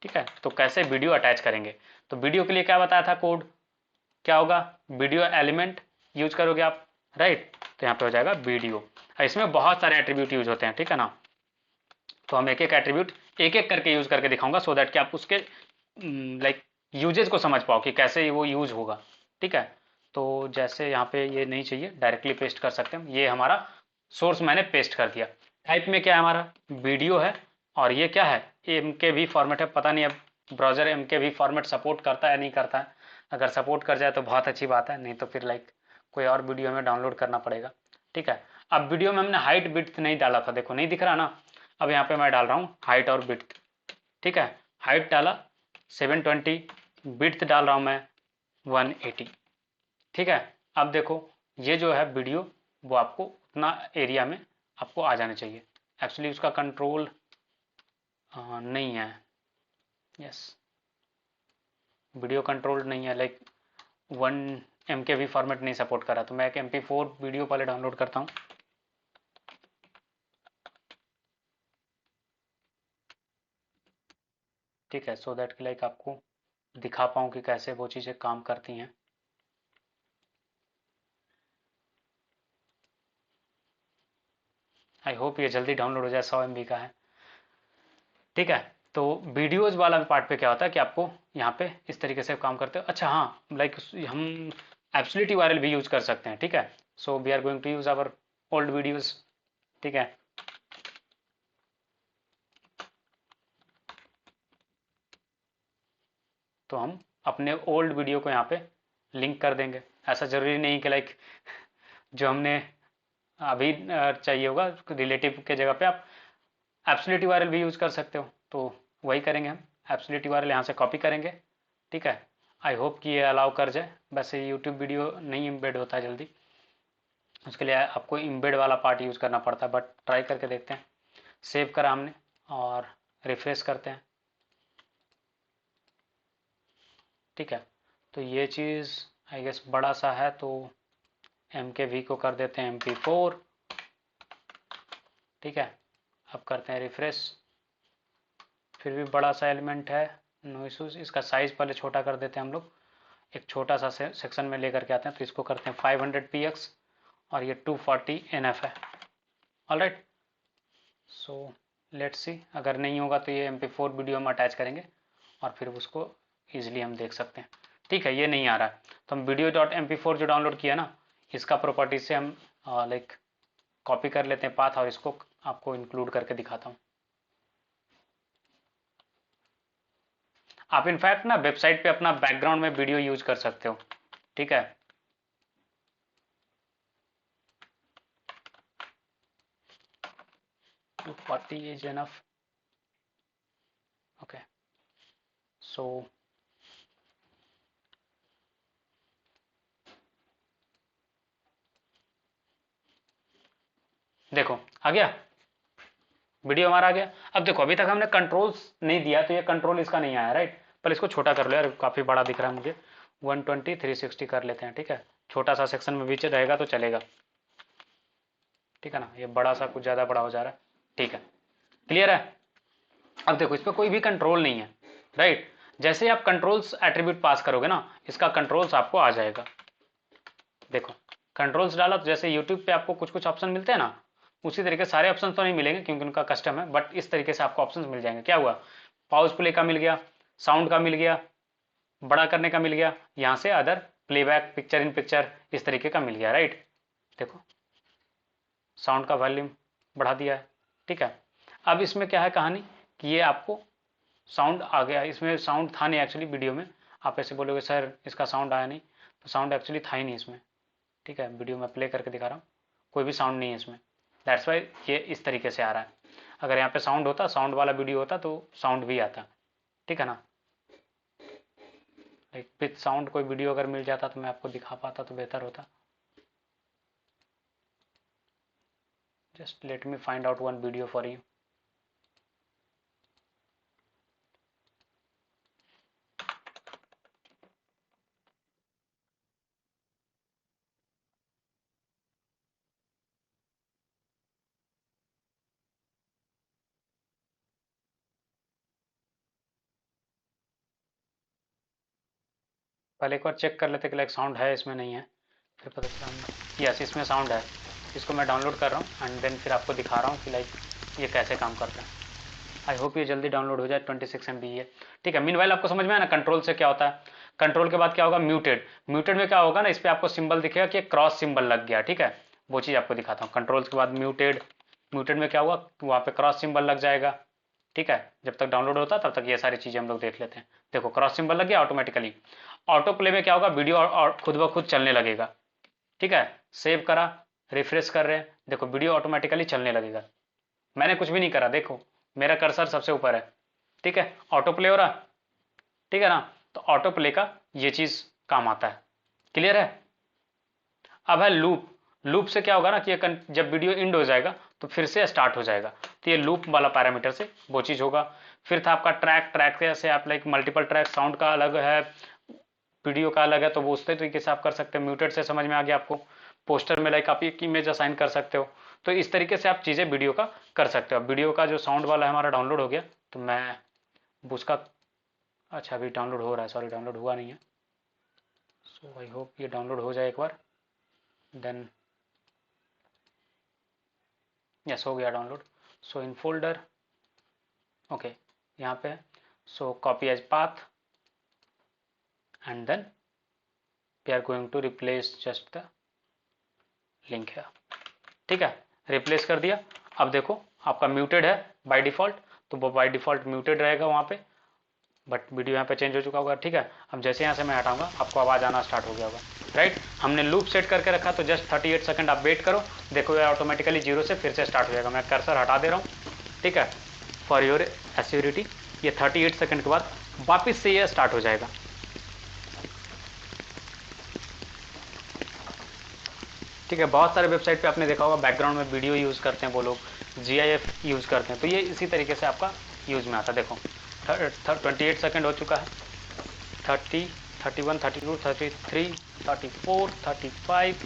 ठीक है। तो कैसे वीडियो अटैच करेंगे, तो वीडियो के लिए क्या बताया था कोड, क्या होगा, वीडियो एलिमेंट यूज करोगे आप, राइट। तो यहाँ पे हो जाएगा वीडियो। इसमें बहुत सारे एट्रीब्यूट यूज होते हैं, ठीक है ना। तो हम एक एक एट्रीब्यूट एक एक करके यूज करके दिखाऊंगा, सो दैट कि आप उसके लाइक यूजेज को समझ पाओ कि कैसे वो यूज होगा। ठीक है, तो जैसे यहाँ पे ये नहीं चाहिए, डायरेक्टली पेस्ट कर सकते हैं। ये हमारा सोर्स मैंने पेस्ट कर दिया। टाइप में क्या है, हमारा वीडियो है, और ये क्या है, MKV फॉर्मेट है। पता नहीं अब ब्राउजर MKV फॉर्मेट सपोर्ट करता है या नहीं करता है। अगर सपोर्ट कर जाए तो बहुत अच्छी बात है, नहीं तो फिर लाइक कोई और वीडियो हमें डाउनलोड करना पड़ेगा। ठीक है, अब वीडियो में हमने हाइट विड्थ नहीं डाला था, देखो नहीं दिख रहा ना। अब यहाँ पे मैं डाल रहा हूँ हाइट और विड्थ। ठीक है, हाइट डाला 720, विड्थ डाल रहा हूँ मैं 180। ठीक है, अब देखो ये जो है वीडियो, वो आपको उतना एरिया में आपको आ जाना चाहिए। एक्चुअली उसका कंट्रोल नहीं है। यस, वीडियो कंट्रोल नहीं है, लाइक 1 MKV फॉर्मेट नहीं सपोर्ट करा, तो मैं एक MP4 वीडियो पहले डाउनलोड करता हूँ। ठीक है, सो दैट कि लाइक आपको दिखा पाऊँ कि कैसे वो चीज़ें काम करती हैं। आई होप ये जल्दी डाउनलोड हो जाए, 100 MB का है। ठीक है, तो वीडियोज वाला पार्ट पे क्या होता है कि आपको यहाँ पे इस तरीके से काम करते हो। अच्छा हाँ, लाइक हम एब्सोल्यूट URL भी यूज कर सकते हैं। ठीक है, so we are going to use our old videos. ठीक है, तो हम अपने ओल्ड वीडियो को यहाँ पे लिंक कर देंगे। ऐसा जरूरी नहीं कि लाइक जो हमने अभी चाहिए होगा रिलेटिव के जगह पे आप एब्सोल्यूट URL भी यूज कर सकते हो। तो वही करेंगे हम, एब्सोल्यूट URL यहाँ से कॉपी करेंगे। ठीक है, आई होप कि ये अलाउ कर जाए। वैसे यूट्यूब वीडियो नहीं इम्बेड होता है जल्दी, उसके लिए आपको इम्बेड वाला पार्ट यूज़ करना पड़ता है, बट ट्राई करके देखते हैं। सेव करा हमने और रिफ्रेश करते हैं। ठीक है, तो ये चीज़ आई गेस बड़ा सा है, तो MKV को कर देते हैं MP4। ठीक है, अब करते हैं रिफ्रेश, फिर भी बड़ा सा एलिमेंट है, नो इशूज़। इसका साइज़ पहले छोटा कर देते हैं हम लोग, एक छोटा सा सेक्शन में लेकर के आते हैं। तो इसको करते हैं 500px और ये 240 NF है। ऑलराइट, सो लेट्स सी, अगर नहीं होगा तो ये MP4 वीडियो हम अटैच करेंगे और फिर उसको ईजिली हम देख सकते हैं। ठीक है, ये नहीं आ रहा है, तो हम video.mp4 जो डाउनलोड किया ना, इसका प्रॉपर्टी से हम लाइक कॉपी कर लेते हैं पाथ, और इसको आपको इंक्लूड करके दिखाता हूँ। आप इनफैक्ट ना वेबसाइट पे अपना बैकग्राउंड में वीडियो यूज कर सकते हो। ठीक है, 240 is enough. Okay, so देखो आ गया, वीडियो हमारा आ गया। अब देखो अभी तक हमने कंट्रोल्स नहीं दिया, तो ये कंट्रोल इसका नहीं आया, राइट। पहले इसको छोटा कर लो यार, काफ़ी बड़ा दिख रहा है मुझे। 120 360 कर लेते हैं। ठीक है, छोटा सा सेक्शन में बीच रहेगा तो चलेगा। ठीक है ना, ये बड़ा सा कुछ ज़्यादा बड़ा हो जा रहा है। ठीक है, क्लियर है। अब देखो इस पर कोई भी कंट्रोल नहीं है, राइट। जैसे आप कंट्रोल्स एट्रीब्यूट पास करोगे ना, इसका कंट्रोल्स आपको आ जाएगा। देखो कंट्रोल्स डाला तो जैसे यूट्यूब पे आपको कुछ कुछ ऑप्शन मिलते हैं ना, उसी तरीके सारे ऑप्शन तो नहीं मिलेंगे क्योंकि उनका कस्टम है, बट इस तरीके से आपको ऑप्शन मिल जाएंगे। क्या हुआ, पाउज प्ले का मिल गया, साउंड का मिल गया, बड़ा करने का मिल गया, यहाँ से other playback, picture in picture, इस तरीके का मिल गया, राइट। देखो साउंड का वॉल्यूम बढ़ा दिया है। ठीक है, अब इसमें क्या है कहानी कि ये आपको साउंड आ गया, इसमें साउंड था नहीं एक्चुअली वीडियो में। आप ऐसे बोलोगे सर इसका साउंड आया नहीं, तो साउंड एक्चुअली था ही नहीं इसमें। ठीक है, वीडियो में प्ले करके दिखा रहा हूँ, कोई भी साउंड नहीं है इसमें। दैट्स वाई ये इस तरीके से आ रहा है। अगर यहाँ पे साउंड होता, साउंड वाला वीडियो होता, तो साउंड भी आता। ठीक है ना, लाइक विथ साउंड कोई वीडियो अगर मिल जाता तो मैं आपको दिखा पाता तो बेहतर होता। Just let me find out one video for you. पहले एक बार चेक कर लेते कि लाइक साउंड है इसमें, नहीं है, फिर पता चला यस इसमें साउंड है। इसको मैं डाउनलोड कर रहा हूँ एंड देन फिर आपको दिखा रहा हूँ कि लाइक ये कैसे काम करता है। आई होप ये जल्दी डाउनलोड हो जाए, 26 MB है। ठीक है, मीनवाइल आपको समझ में आया ना कंट्रोल से क्या होता है। कंट्रोल के बाद क्या होगा, म्यूटेड। म्यूटेड में क्या होगा ना, इस पर आपको सिंबल दिखेगा कि क्रॉस सिंबल लग गया। ठीक है, वो चीज़ आपको दिखाता हूँ। कंट्रोल्स के बाद म्यूटेड, म्यूटेड में क्या हुआ, वहाँ पे क्रॉस सिंबल लग जाएगा। ठीक है, जब तक डाउनलोड होता है तब तक ये सारी चीज़ें हम लोग देख लेते हैं। देखो क्रॉस सिंबल लग गया ऑटोमेटिकली। ऑटो प्ले में क्या होगा, वीडियो और खुद ब खुद चलने लगेगा। ठीक है, सेव करा, रिफ्रेश कर रहे हैं, देखो वीडियो ऑटोमेटिकली चलने लगेगा। मैंने कुछ भी नहीं करा, देखो मेरा कर्सर सबसे ऊपर है। ठीक है, ऑटो प्ले हो रहा, ठीक है ना। तो ऑटो प्ले का ये चीज़ काम आता है। क्लियर है। अब है लूप। लूप से क्या होगा ना कि जब वीडियो एंड हो जाएगा तो फिर से स्टार्ट हो जाएगा। तो ये लूप वाला पैरामीटर से वो चीज़ होगा। फिर था आपका ट्रैक। ट्रैक से आप लाइक मल्टीपल ट्रैक, साउंड का अलग है, वीडियो का अलग है, तो वो उस तरीके से आप कर सकते हो। म्यूटेड से समझ में आ गया आपको। पोस्टर में लाइक आप एक इमेज असाइन कर सकते हो। तो इस तरीके से आप चीज़ें वीडियो का कर सकते हो। वीडियो का जो साउंड वाला है हमारा डाउनलोड हो गया, तो मैं उसका, अच्छा अभी डाउनलोड हो रहा है, सॉरी डाउनलोड हुआ नहीं है। सो आई होप ये डाउनलोड हो जाए एक बार, देन यस हो गया download. So in folder, okay यहाँ पे, so copy as path and then we are going to replace just the link है। ठीक है, रिप्लेस कर दिया। अब देखो आपका म्यूटेड है बाय डिफ़ॉल्ट, तो वो बाय डिफ़ॉल्ट म्यूटेड रहेगा वहाँ पे, बट वीडियो यहाँ पे चेंज हो चुका होगा। ठीक है, अब जैसे यहाँ से मैं हटाऊंगा आपको आवाज़ आना स्टार्ट हो गया होगा। राइट, हमने लूप सेट करके रखा, तो जस्ट 38 सेकंड आप वेट करो, देखो ये ऑटोमेटिकली जीरो से फिर से स्टार्ट हो जाएगा। मैं कर्सर हटा दे रहा हूँ। ठीक है, फॉर योर एश्योरिटी ये 38 सेकंड के बाद वापस से ये स्टार्ट हो जाएगा। ठीक है, बहुत सारे वेबसाइट पे आपने देखा होगा बैकग्राउंड में वीडियो यूज़ करते हैं वो लोग, GIF यूज़ करते हैं, तो ये इसी तरीके से आपका यूज़ में आता है। देखो 28 सेकंड हो चुका है, 30, 31, 32, 33, 34, 35,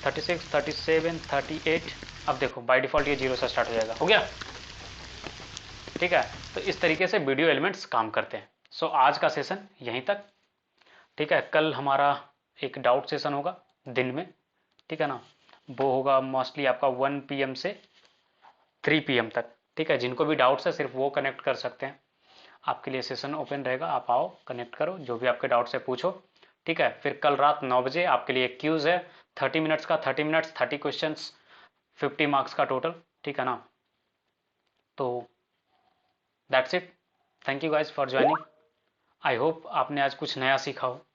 36, 37, 38। अब देखो बाय डिफ़ॉल्ट ये जीरो से स्टार्ट हो जाएगा। हो गया। ठीक है, तो इस तरीके से वीडियो एलिमेंट्स काम करते हैं। सो आज का सेशन यहीं तक। ठीक है, कल हमारा एक डाउट सेशन होगा दिन में। ठीक है ना, वो होगा मोस्टली आपका 1 PM से 3 PM तक। ठीक है, जिनको भी डाउट्स है सिर्फ वो कनेक्ट कर सकते हैं। आपके लिए सेशन ओपन रहेगा, आप आओ कनेक्ट करो, जो भी आपके डाउट्स है पूछो। ठीक है, फिर कल रात 9 बजे आपके लिए एक क्यूज़ है 30 मिनट्स का, 30 मिनट्स 30 क्वेश्चंस, 50 मार्क्स का टोटल। ठीक है ना, तो that's it. Thank you guys for joining. I hope आपने आज कुछ नया सीखा हो।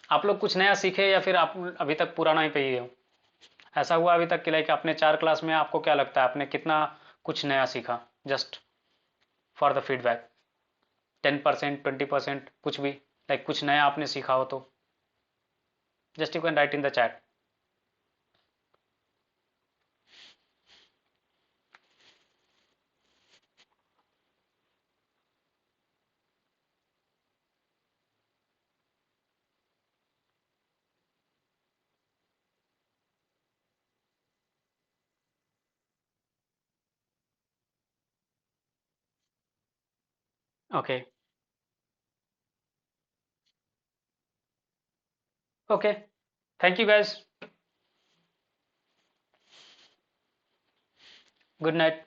आप लोग कुछ नया सीखे या फिर आप अभी तक पुराना ही पे ही हो। ऐसा हुआ अभी तक कि लाइक आपने 4 क्लास में, आपको क्या लगता है आपने कितना कुछ नया सीखा, जस्ट फॉर द फीडबैक। 10%, 20%, कुछ भी, लाइक कुछ नया आपने सीखा हो तो just you can write in the chat. Okay okay, thank you guys, good night.